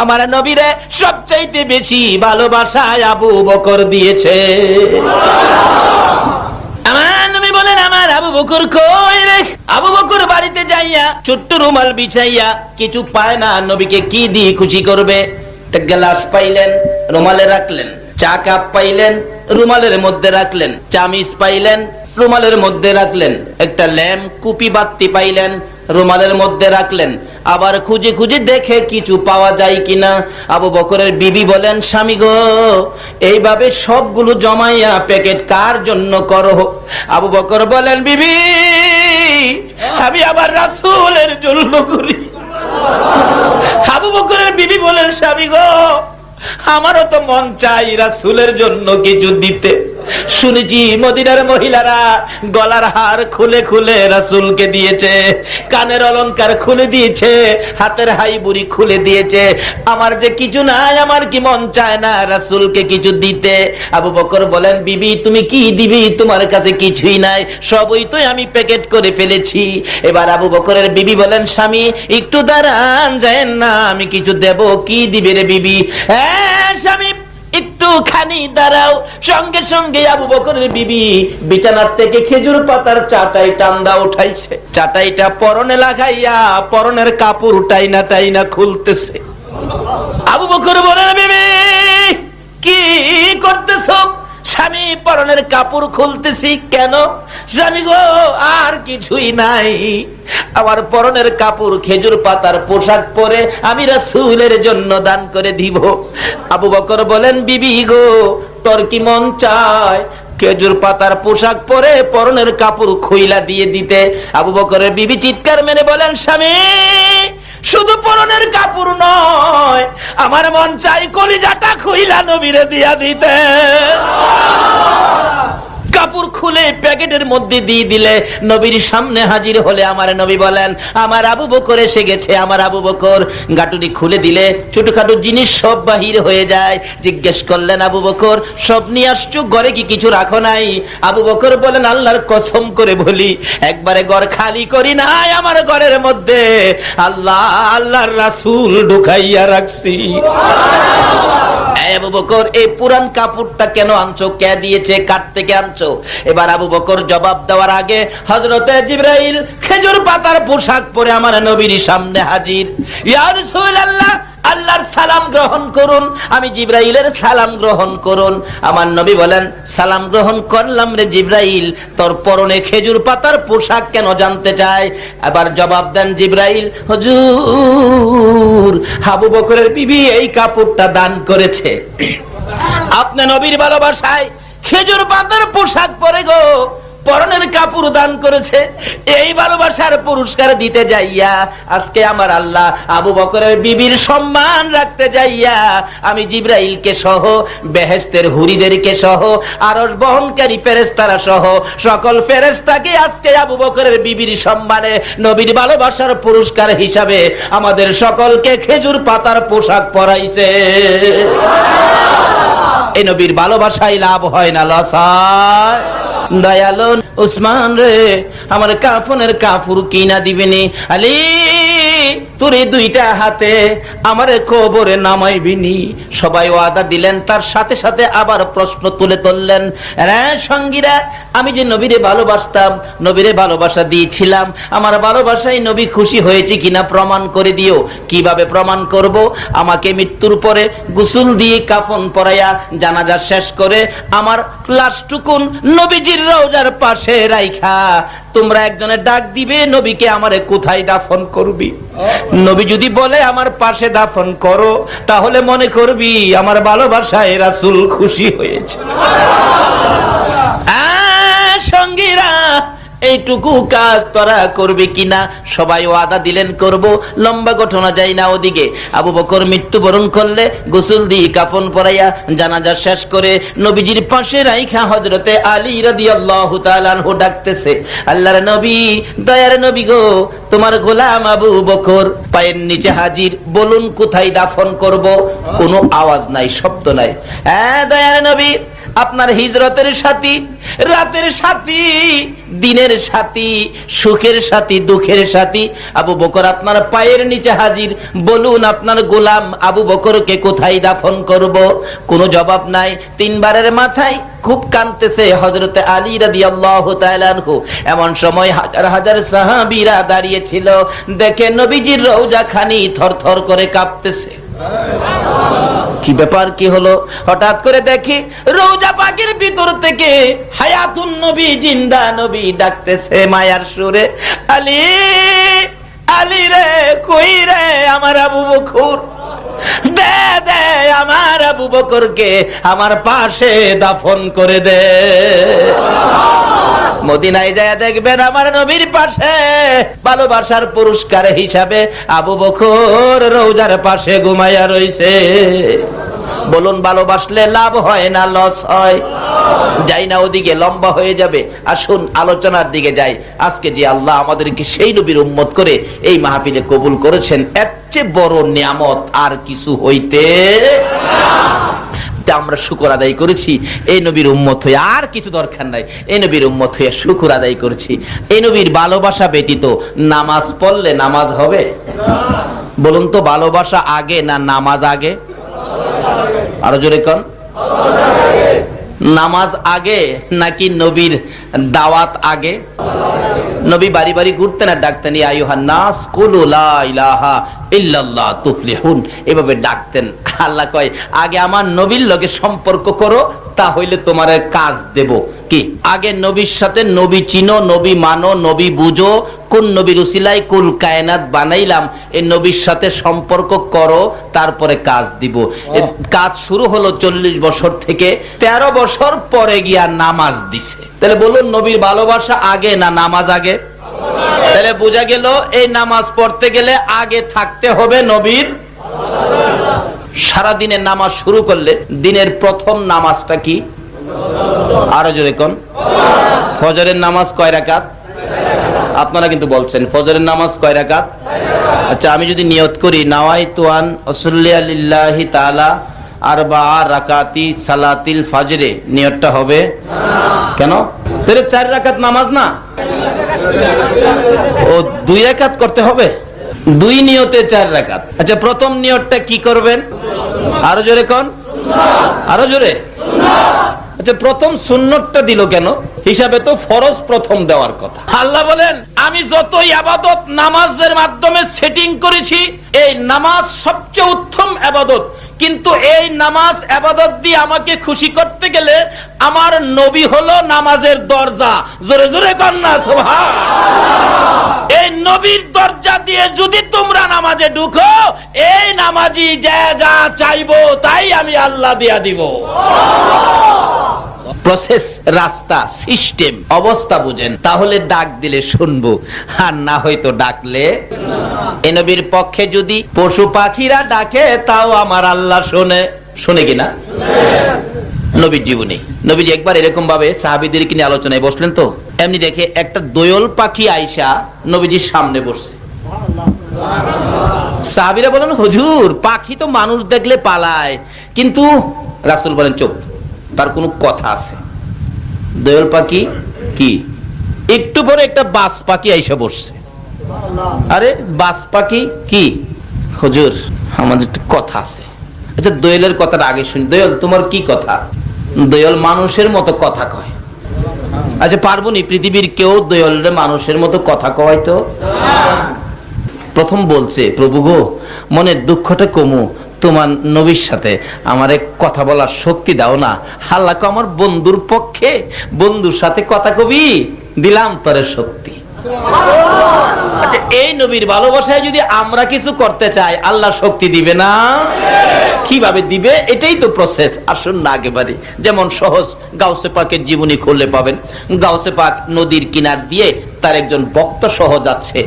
আমার নবীরে সবচাইতে বেশি ভালোবাসায় আবু বকর দিয়েছে। আমার নবী বলেন, আমার আবু বকর কই রে? আবু বকর বাড়িতে যাইয়া ছোট্ট রুমাল বিছাইয়া কিছু পায় না, নবীকে কি দিয়ে খুশি করবে? একটা গ্লাস পাইলেন, রুমালে রাখলেন। চা কাপ পাইলেন, রুমালের মধ্যে রাখলেন। চামিচ পাইলেন, রুমালের মধ্যে রাখলেন। একটা ল্যাম্প কুপি বাতি পাইলেন, রুমালের মধ্যে রাখলেন। আবার খুঁজে খুঁজে দেখে কিছু পাওয়া যায় কিনা। আবু বকরের বিবি বলেন, স্বামী গো, এইভাবে সবগুলো জমাইয়া প্যাকেট কার জন্য করো? আবু বকর বলেন, বিবি আমি আবার রাসূলের জন্য করি। আবু বকরের বিবি বলেন, স্বামী গো আমারও তো মন চাই রাসূলের জন্য কিছু দিতে। শুনেছি মদিনার মহিলারা গলার হার খুলে খুলে রাসূলকে দিয়েছে, কানের অলংকার খুলে দিয়েছে, হাতের হাইবুড়ি খুলে দিয়েছে। আমার যে কিছু নাই, আমার কি মন চায় না রাসূলকে কিছু দিতে? আবু বকর বলেন, বিবি তুমি কি দিবি? তোমার কাছে কিছুই নাই, সবই তো আমি প্যাকেট করে ফেলেছি। এবার আবু বকরের বিবি বলেন, স্বামী একটু দাঁড়ান, যায়েন না, আমি কিছু দেব। কি দিবে রে বিবি? হ্যাঁ স্বামী একটু খানি দাঁড়াও। সঙ্গে সঙ্গে আবু বকরের বিবি বিছানার থেকে খেজুর পাতার চাটাই টান্দা উঠাইছে। চাটাইটা পরনে লাগাইয়া পরনের কাপড় টাইনা টাইনা খুলতেছে। আবু বকর বলেন, বিবি কি করতেছ? স্বামী পরনের কাপড় খুলতেছি। কেন? স্বামী গো, আর কিছুই নাই, আমার পরনের কাপড় খেজুর পাতার পোশাক পরে আমি রাসূলের জন্য দান করে দিব। আবু বকর বলেন, বিবি গো, তোর কি মন চায় খেজুর পাতার পোশাক পরে পরনের কাপড় খুইলা দিয়ে দিতে? আবু বকরের বিবি চিৎকার মেরে বলেন, স্বামী, শুধু পরনের কাপড় নয়, আমার মন চাই কলিজাটা খুইলা নবীরে দিয়া দিতে। কাপড় খুলে প্যাকেটের মধ্যে দিয়ে দিলে নবীর সামনে হাজির হলে আমার নবী বলেন, আমার আবু বকর এসে গেছে। আমার আবু বকর গাটুনি খুলে দিলে ছোটখাটো জিনিস সব বাহির হয়ে যায়। জিজ্ঞেস করলেন, আবু বকর, সব নিয়ে আসছো, ঘরে কি কিছু রাখো নাই? আবু বকর বলেন, আল্লাহর কসম করে বলি, একবারে ঘর খালি করি নাই, আমার ঘরের মধ্যে আল্লাহর রাসূল ঢুকাইয়া রাখছি। আবু বকর, এই পুরান কাপড়টা কেন আনছো? কে দিয়েছে? কার থেকে আনছো? এবার আবু বকর জবাব দেওয়ার আগে হযরতে জিবরাইল খেজুর পাতার পোশাক পরে আমার নবীর সামনে হাজির। ইয়া রাসূলুল্লাহ, আল্লাহর সালাম গ্রহণ করুন। আমি জিবরাইলের সালাম গ্রহণ করুন। আমার নবী বলেন, সালাম গ্রহণ করলাম রে জিবরাইল, তোর পরনে খেজুর পাতার পোশাক কেন জানতে চাই? আবার জবাব দেন জিবরাইল, হুজুর, আবু বকরের বিবি এই কাপড়টা দান করেছে, আপনি নবীর ভালোবাসায় খেজুর পাতার পোশাক পরে গো পরনের কাপড় দান করেছে। এই ভালোবাসার পুরস্কার দিতে যাইয়া আজকে আমার আল্লাহ আবু বকরের বিবির সম্মান রাখতে যাইয়া আমি জিবরাইলকে সহ, বেহেশতের হুরিদেরকে সহ, আরশ বহনকারী ফেরেশতারা সহ সকল ফেরেশতাকে আজকে আবু বকরের বিবির সম্মানে নবীর ভালোবাসার পুরস্কার হিসাবে আমাদের সকলকে খেজুর পাতার পোশাক পরাইছে। এই নবীর ভালোবাসায় লাভ হয় না লস হয়? দয়ালু উসমান রে, আমার কাফনের কাপড় কিনা দিবেনি? আলী, তোরে দুইটা হাতে আমারে কবরে নামাইবিনি? সবাই ওয়াদা দিলেন। তার সাথে সাথে আবার প্রশ্ন তুলে ধরলেন, রে সঙ্গীরা, আমি যে নবীরে ভালোবাসতাম, নবীরে ভালোবাসা দিয়েছিলাম, আমার ভালোবাসায় নবী খুশি হয়েছে কিনা প্রমাণ করে দিও। কিভাবে প্রমাণ করব? আমাকে মৃত্যুর পরে গোসল দিয়ে কাফন পরাইয়া জানাজা শেষ করে আমার লাশটুকুন নবীজির রওজার পাশে রাইখা তোমরা একজনের ডাক দিবে, নবীকে আমারে কোথায় দাফন করবি? নবী যদি বলে আমার পাশে দাফন করো, তাহলে মনে করবি আমার ভালোবাসায় রাসূল খুশি হয়েছে। সঙ্গীরা, এইটুকু কাজ তোরা করবি কিনা? সবাই ওয়াদা দিলেন করব। লম্বা ঘটনা যাই না ওদিকে। আবু বকর মৃত্যুবরণ করলে গোসল দিয়ে কাফন পরাইয়া জানাজা শেষ করে নবীজির পাশে রাইখা হযরতে আলী রাদিয়াল্লাহু তাআলা আনহু ডাকতেছে, আল্লাহর নবী, দয়ার নবী গো, তোমার গোলাম আবু বকর পায়ের নিচে হাজির, বলুন কোথায় দাফন করব? কোনো আওয়াজ নাই, শব্দ নাই। হ্যাঁ দয়ার নবী, আপনার হিজরতের সাথী, রাতের সাথী, দিনের সাথী, সুখের সাথী, দুঃখের সাথী আবু বকর আপনার পায়ের নিচে হাজির, বলুন আপনার গোলাম আবু বকরকে কোথায় দাফন করব? কোনো জবাব নাই। তিনবারের মাথায় খুব কাঁদতেছে হযরতে আলী রাদিয়াল্লাহু তাআলা আনহু। এমন সময় হাজার হাজার সাহাবীরা দাঁড়িয়ে ছিল, দেখে নবীজির রওজা খানি থরথর করে কাঁপতেছে। কি ব্যাপার, কি হলো? হঠাৎ করে দেখি রওজা পাকের ভিতর থেকে হায়াতুন নবী, জিন্দা নবী ডাকতেছে মায়ার সুরে, আলী, আলী রে, কই রে আমার আবু বকর? দে দে আমার আবু বকরকে আমার পাশে দাফন করে দে। মদিনায় যায় দেখবেন আমার নবীর পাশে ভালোবাসার পুরস্কার হিসাবে আবু বকর রওজার পাশে ঘুমাইয়া রইছে। বলুন, ভালোবাসলে লাভ হয় না লস হয়? যাই না ওদিকে, লম্বা হয়ে যাবে। আসুন আলোচনার দিকে যাই। আজকে যে আল্লাহ আমাদেরকে সেই নবীর উম্মত করে এই মাহফিলে কবুল করেছেন, এর চেয়ে বড় নিয়ামত আর কিছু হইতে আমরা শুকর আদায় করেছি। এই নবীর উম্মত হয়ে আর কিছু দরকার নাই, এই নবীর উম্মত হয়ে শুকর আদায় করেছি। এই নবীর ভালোবাসা ব্যতীত নামাজ পড়লে নামাজ হবে? বলুন তো, ভালোবাসা আগে না নামাজ আগে? আরো জোরে কোন? নামাজ আগে নাকি নবীর দাওয়াত আগে? নবী বাড়ি বাড়ি ঘুরতেন আর ডাকতেন, ইয়া আইয়ুহান নাস কুলু লা ইলাহা ইল্লাল্লাহ তুফলিহুন, এভাবে ডাকতেন। আল্লাহ কয়, আগে আমার নবীর লগে সম্পর্ক করো, তাহলে তোমার কাজ দেব। কি? আগে নবীর সাথে নবী চিনো, নবী মানো, নবী বুঝো, কোন নবীর উসিলায় কুল কায়নাত বানাইলাম, এই নবীর সাথে সম্পর্ক করো, তারপরে কাজ দিব। কাজ শুরু হলো 40 বছর থেকে। 13 বছর পরে গিয়া নামাজ দিছে। তাহলে বলুন, নবীর ভালোবাসা আগে না নামাজ আগে? তাহলে বোঝা গেল এই নামাজ পড়তে গেলে আগে থাকতে হবে নবীর। সারা দিনের নামাজ শুরু করলে দিনের প্রথম নামাজটা কি? আরো জোরে কোন? ফজরের নামাজ কয় রাকাত? আপনারা কিন্তু বলছেন ফজরের নামাজ কয় রাকাত? আচ্ছা, আমি যদি নিয়ত করি নাওয়াইতু আন উসাল্লি লিল্লাহি তাআলা আরবাআ রাকাতি সালাতিল ফজরে, নিয়তটা হবে না। কেন? তাহলে 4 রাকাত নামাজ না, ও 2 রাকাত করতে হবে। 2 নিয়তে 4 রাকাত। আচ্ছা, প্রথম নিয়তটা কি করবেন? আরো জোরে কোন? আরো জোরে। আচ্ছা, প্রথম সুন্নতটা দিল কেন? হিসাবে তো ফরজ প্রথম দেওয়ার কথা। আল্লাহ বলেন, আমি যত ইবাদত নামাজের মাধ্যমে সেটিং করেছি, এই নামাজ সবচেয়ে উত্তম ইবাদত। কিন্তু এই নামাজ ইবাদত দিয়ে আমাকে খুশি করতে গেলে আমার নবী হলো নামাজের দরজা। জোরে জোরে কোন না সুবহান। এই নবীর দরজা দিয়ে যদি তোমরা নামাজে ঢুকো, এই নামাজি যা যা চাইবো তাই আমি আল্লাহ দিয়া দিব। প্রসেস, রাস্তা, সিস্টেম, অবস্থা বুঝেন, তাহলে ডাক দিলে শুনবো, আর না হয়তো ডাকলে। এই নবীর পক্ষে যদি পশু পাখিরা ডাকে তাও আমার আল্লাহ শোনে। শোনে কিনা? নবীর জীবনী, নবীজি একবার এরকম ভাবে সাহাবীদের নিয়ে আলোচনায় বসলেন, তো এমনি দেখে একটা দোয়েল পাখি আইসা নবীজির সামনে বসছে। সাহাবীরা বলেন, হুজুর, পাখি তো মানুষ দেখলে পালায়, কিন্তু রাসূল বলেন, চুপ, তার কোনো কথা আছে। দোয়েল পাখি কি? একটু পরে একটা বাজ পাখি আইসা বসছে। আরে বাজ পাখি কি? হুজুর, আমাদের একটা কথা আছে। আচ্ছা, দোয়েলের কথাটা আগে শুনি। দোয়েল, তোমার কি কথা? দোয়েল মানুষের মতো কথা কয়। আচ্ছা, পারবো নি পৃথিবীর কেউ দোয়েলের মানুষের মতো কথা কয়? তো প্রথম বলছে, প্রভু গো, মনের দুঃখটা কমু, তোমার নবীর সাথে আমার এক কথা বলার শক্তি দাও না। আল্লাহ কো, আমার বন্ধুর পক্ষে, বন্ধুর সাথে কথা কবি, দিলাম তোরে শক্তি। আচ্ছা, এই নবীর ভালোবাসায় যদি আমরা কিছু করতে চাই, আল্লাহ শক্তি দিবে না? কিভাবে দিবে? এটাই তো প্রসেস। আসুন না আগে বাড়ি। যেমন সহজ, গাউসে পাকের জীবনী খুললে পাবেন। গাউসে পাক নদীর কিনার দিয়ে তার একজন ভক্ত সহ যাচ্ছে।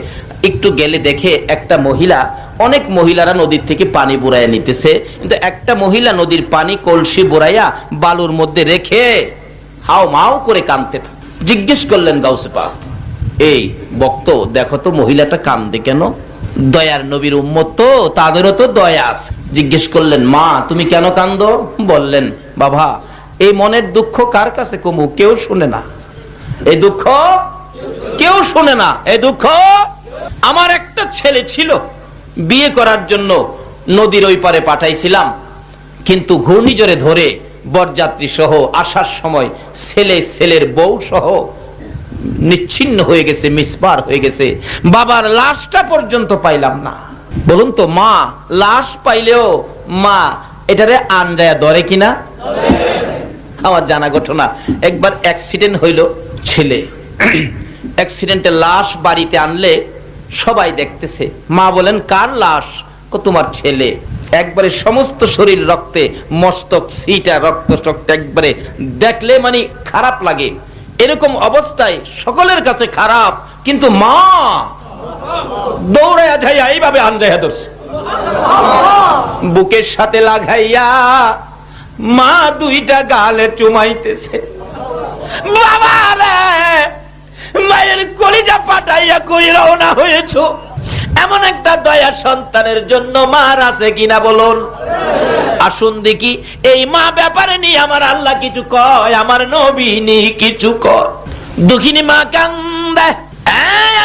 একটু গেলে দেখে একটা মহিলা, অনেক মহিলারা নদীর থেকে পানি বুড়াইয়া নিতেছে, কিন্তু একটা মহিলা নদীর পানি কলসি বুড়াইয়া বালুর মধ্যে রেখে হাও মাও করে কাঁদতে থাকে। জিজ্ঞেস করলেন গাউসে পাক, এই ভক্ত, দেখো তো মহিলাটা কাঁদে কেন? দয়ার নবীর উম্মত তো, তাদেরও তো দয়া আছে। জিজ্ঞেস করলেন, মা তুমি কেন কাঁদো? বললেন, বাবা, এই মনের দুঃখ কার কাছে কমু? কেউ শুনে না। এই দুঃখ কেউ শুনে না। এই দুঃখ, আমার একটা ছেলে ছিল, বিয়ে করার জন্য নদীর ওই পারে পাঠাইছিলাম, কিন্তু ঘূর্ণিঝড়ে ধরে বরযাত্রী সহ আসার সময় ছেলের বউ সহ নিচ্ছিন্ন হয়ে গেছে, মিসমার হয়ে গেছে। বাবার লাশটা পর্যন্ত পাইলাম না। বলুন তো, মা লাশ পাইলেও মা এটারে আনজায়া ধরে কিনা? আমার জানা ঘটনা, একবার অ্যাক্সিডেন্ট হইল, ছেলে অ্যাক্সিডেন্টে লাশ বাড়িতে আনলে সবাই দেখতেছে। মা বলেন, কার লাশ? তোমার ছেলে। একবারে সমস্ত শরীর রক্তে, মস্তক সিটা রক্ত শক্ত, একবারে দেখলে মানে খারাপ লাগে। এরকম অবস্থায় সকলের কাছে খারাপ, কিন্তু মা দৌড়াইয়া যাইয়া এইভাবে আনজাইয়া ধরছে, বুকের সাথে লাগাইয়া মা দুইটা গালে চুমাইতেছে। বাবা রে, মায়ের কলিজা পাঠাইয়া কই রওনা হয়েছো। এমন একটা দয়া সন্তানের জন্য মার আছে কিনা বলুন? আসুন দেখি, এই মা ব্যাপারে নিয়ে আমার আল্লাহ কিছু কয়, আমার নবী নি কিছু কয়। দুঃখিনী মা কান্দে,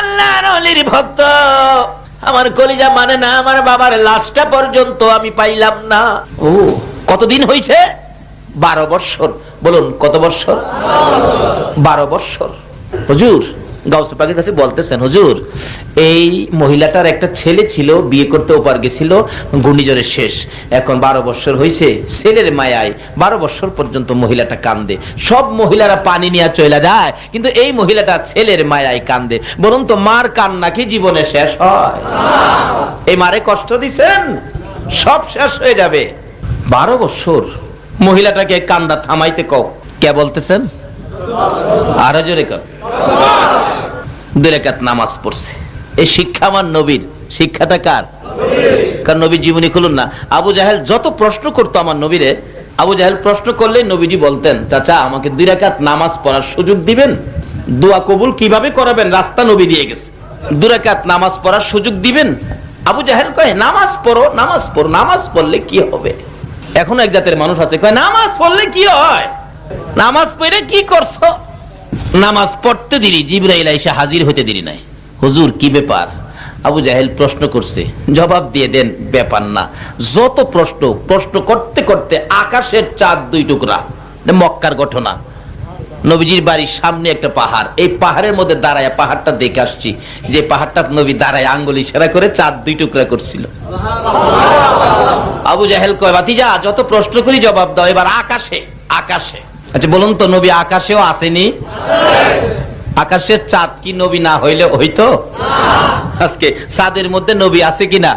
আল্লাহর ওলির ভক্ত, আমার কলিজা মানে না, আমার বাবার লাশটা পর্যন্ত আমি পাইলাম না। ও, কতদিন হয়েছে? 12 বছর। বলুন কত বছর? 12 বছর। হুজুর, গাউসে পাকের কাছে বলতেছেন, হুজুর এই মহিলাটার একটা ছেলে ছিল, বিয়ে করতে ওপার গেছিল, ঘূর্ণিঝড়ের শেষ, এখন 12 বছর হয়েছে, ছেলের মায়ায় 12 বছর পর্যন্ত মহিলাটা কান্দে। সব মহিলারা পানি নিয়ে চলে যায়, কিন্তু এই মহিলাটা ছেলের মায়ায় কান্দে। বলুন তো, মার কান্না কি জীবনে শেষ হয়? এই মারে কষ্ট দিছেন, সব শেষ হয়ে যাবে। 12 বছর মহিলাটাকে কান্দা থামাইতে কও, কে বলতেছেন? আরো জোরে কর। 2 রাকাত নামাজ পড়ছে। এই শিক্ষা আমার নবীর। শিক্ষাটা কার? কারণ নবীর জীবনী খুলুন না। আবু জাহেল যত প্রশ্ন করতো আমার নবীরে, আবু জাহেল প্রশ্ন করলে নবীজি বলতেন, চাচা আমাকে 2 রাকাত নামাজ পড়ার সুযোগ দিবেন? দোয়া কবুল কিভাবে করাবেন রাস্তা নবী দিয়ে গেছে। 2 রাকাত নামাজ পড়ার সুযোগ দিবেন? আবু জাহেল কয়, নামাজ পড়ো, নামাজ পড়ো, নামাজ পড়লে কি হবে? এখন এক জাতের মানুষ আছে কয়, নামাজ পড়লে কি হয়? নামাজ পড়ে কি করছো? নামাজ পড়তে দেরি, জিবরাইল এসে হাজির হতে দেরি নাই। হুজুর কি ব্যাপার? আবু জাহেল প্রশ্ন করছে, জবাব দিয়ে দেন, ব্যাপার না। যত প্রশ্ন করতে করতে আকাশের চাঁদ 2 টুকরা। মক্কার ঘটনা। নবীজির বাড়ির সামনে একটা পাহাড়, এই পাহাড়ের মধ্যে দাঁড়ায় পাহাড়টা দেখে আসছি, যে পাহাড়টা নবী দাঁড়ায় আঙ্গুল ইশারা করে চাঁদ 2 টুকরা করছিল। আবু জাহেল কয়, ভাতিজা যত প্রশ্ন করি জবাব দাও, এবার আকাশে। আকাশে, আচ্ছা বলুন তো, নবী আকাশেও আসেনি? আকাশের চাঁদ কি নবী না হইলে হইতো? আজকে চাঁদের মধ্যে নবী আছে কিনা?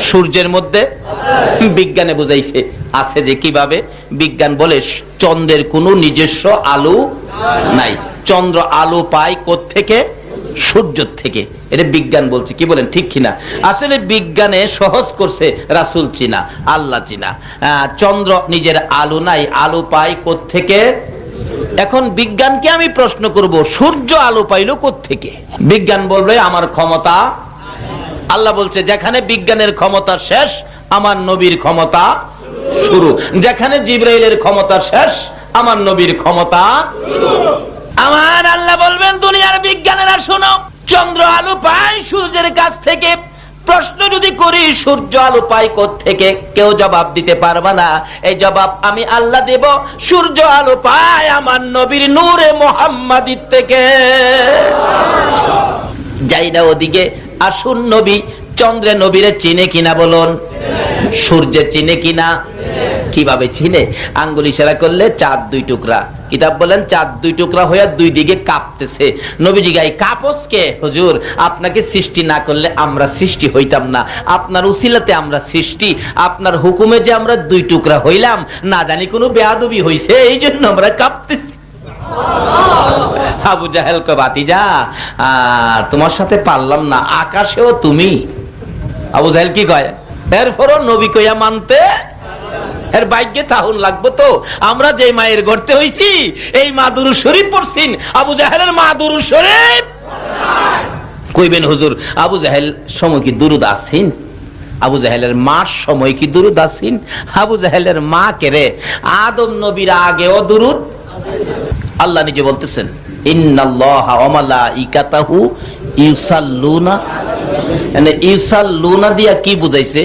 সূর্যের মধ্যে? বিজ্ঞানে বুঝাইছে আছে। যে কিভাবে? বিজ্ঞান বলে চন্দ্রের কোনো নিজস্ব আলো নাই। চন্দ্র আলো পায় কোত্থেকে? সূর্য থেকে। এটা বিজ্ঞান বলছে, কি বলেন ঠিক কিনা? আসলে বিজ্ঞানে সহজ করছে রাসূল চিনা, আল্লাহ চিনা। চন্দ্র নিজের আলো নাই, আলো পায় কোত্থেকে? এখন বিজ্ঞানকে আমি প্রশ্ন করব, সূর্য আলো পাইলো কোত্থেকে? বিজ্ঞান বলবে আমার ক্ষমতা। আল্লাহ বলছে, যেখানে বিজ্ঞানের ক্ষমতা শেষ, আমার নবীর ক্ষমতা শুরু। যেখানে জিবরাইলের ক্ষমতা শেষ, আমার নবীর ক্ষমতা শুরু। আমার আল্লাহ বলবেন, দুনিয়ার বিজ্ঞানীরা শোনো, চন্দ্র আলো পায় সূর্যের কাছ থেকে। প্রশ্ন যদি করি সূর্য আলো পায় কোত্থেকে, কেউ জবাব দিতে পারবে না। এই জবাব আমি আল্লাহ দেব। সূর্য আলো পায় আমার নবীর নূরে মুহাম্মাদির থেকে। যাই না ওদিকে, আসুন নবী। চন্দ্রে নবীরে চিনে কিনা বলুন? সূর্যে চিনে কিনা? কিভাবে চিনে? আঙ্গুল ইশারা করলে চাঁদ 2 টুকরা। কিতাব বলেন চাঁদ 2 টুকরা হয়ে 2 দিকে কাঁপতেছে। নবীজি গায়, কাপস কে? হুজুর আপনাকে সৃষ্টি না করলে আমরা সৃষ্টি হইতাম না, আপনার উসিলাতে আমরা সৃষ্টি, আপনার হুকুমে যে আমরা 2 টুকরা হইলাম, না জানি কোনো বেয়াদবি হইছে, এই জন্য আমরা কাঁপতেছি। আবু জাহেল কয়, ভাতিজা তোমার সাথে পারলাম না, আকাশেও তুমি। আবু জাহেল কি কয়? এরপরও নবী কইয়া মানতে এর ভাগ্যে তাহুন লাগবো তো। আমরা যে মায়ের গর্তে হইছি, এই মা দুরূদ শরীফ পড়ছিন, আবু জাহেলের মা দুরূদ শরীফ কইবেন হুজুর আবু জাহেল সময় কি দুরূদ আসিন? আবু জাহেলের মার সময় কি দুরূদ আসিন? আবু জাহেলের মা কে রে? আদম নবীর আগেও দুরূদ। আল্লাহ নিজে বলতেছেন, ইন্নাল্লাহা ওয়া মালাইকাতাহু ইউসাল্লুনা। মানে ইউসাল্লুনা দিয়া কি বুঝাইছে?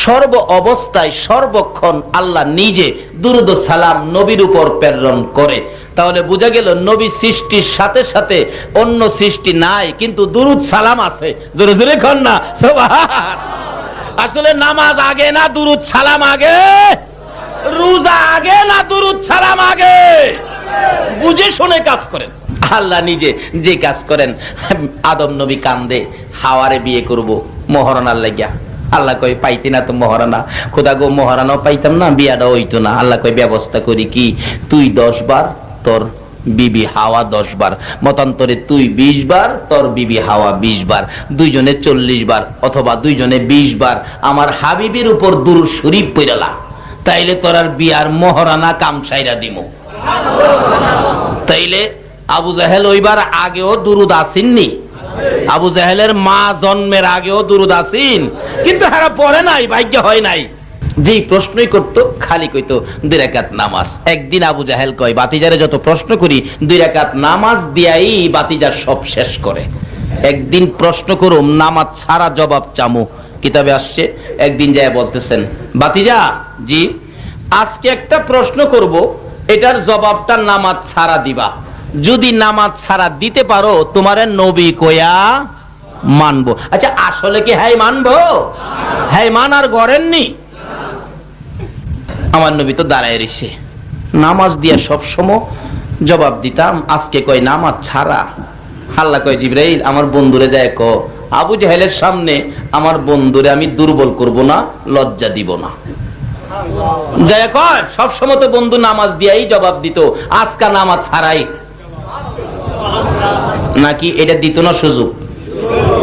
সর্ব অবস্থায় সর্বক্ষণ আল্লাহ নিজে দুরূদ ও সালাম নবীর উপর প্রেরণ করে। তাহলে বোঝা গেল নবী সৃষ্টির সাথে সাথে অন্য সৃষ্টি নাই, কিন্তু দুরূদ সালাম আছে। জোরে জোরে কর না সুবহান। আসলে নামাজ আগে না দুরূদ সালাম আগে? রোজা আগে না দুরূদ সালাম আগে? বুঝে শুনে কাজ করেন। আল্লাহ নিজে যে কাজ করেন। আদম নবী কান্দে, হাওয়ারে বিয়ে করব মহারানার লাগিয়া। আল্লাহ কয়, পাইতি না তো মহারানা। খোদা গো, মহারানাও পাইতাম না, বিয়াটা হইতো না। আল্লাহ কয়, ব্যবস্থা করি কি? তুই 10 বার, তোর বিবি হাওয়া 10 বার, মতান্তরে তুই 20 বার, তোর বিবি হাওয়া 20 বার, দুইজনে 40 বার, অথবা দুইজনে 20 বার আমার হাবিবের উপর দুরূদ শরীফ পড়লা, তাইলে তোর আর বিয়ার মহারানা কামসাইরা দিমু। তাইলে আবু জাহেল ওইবার আগেও দুরূদ আসেননি? আবু জাহেলের মা জন্মের আগেও দুরূদ আসেন, কিন্তু হারা পড়ে নাই, ভাগ্য হয় নাই। যেই প্রশ্নই করতো খালি কইতো 2 রাকাত নামাজ। একদিন আবু জাহেল কয়, বাতিজারে যত প্রশ্ন করি 2 রাকাত নামাজ দিয়াই বাতিজার সব শেষ করে। একদিন প্রশ্ন করুম, নামাজ ছাড়া জবাব চামু। কিতাবে আসছে, একদিন যায় বলতেছেন, বাতিজা জি আজকে একটা প্রশ্ন করব, এটার জবাবটা নামাজ ছাড়া দিবা। যদি নামাজ ছাড়া দিতে পারো তোমারে নবী কয়া মানবো। আচ্ছা আসলে কি হ্যাঁ মানবো? হ্যাঁ মানার গড়েননি। আমার নবী তো দাঁড়ায় রইছে, নামাজ দিয়া সব সময় জবাব দিতাম, আজকে কয় নামাজ ছাড়া। আল্লাহ কয় জিবরাইল আমার বন্ধুরে যায় ক আবু জাহেলের সামনে আমার বন্ধুরে আমি দুর্বল করব না, লজ্জা দিব না। যায় কয় সব সময় তো বন্ধু নামাজ দিয়াই জবাব দিত, আজকা নামাজ ছাড়াই নাকি এটা দিত না সুযোগ?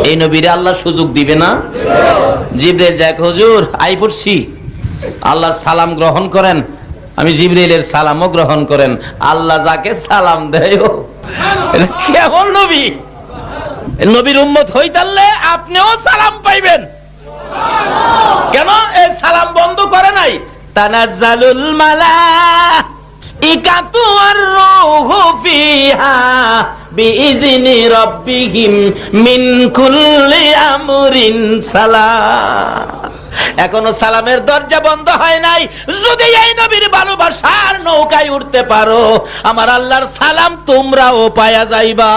এই নবীরে আল্লাহ সুযোগ দিবে না? জিবরাইল যায় হুজুর আই পড়ছি, আল্লাহর সালাম গ্রহণ করেন। আমি জিবরাইলের সালামও গ্রহণ করেন। আল্লাহ যাকে সালাম দেয় কেমন নবী? নবীর উম্মত হইতালে আপনিও সালাম পাইবেন। কেন এই সালাম বন্ধ করে নাই? তানাজ্জালুল মালাইকাতু ওয়ার রূহু ফিহা বিইজনি রাব্বিহিম মিন কুল্লি আমরিন সালাম। এখনো সালামের দরজা বন্ধ হয় নাই। যদি এই নবীর ভালোবাসার নৌকায় উঠতে পারো, আমার আল্লাহর সালাম তোমরাও পায়া যাইবা।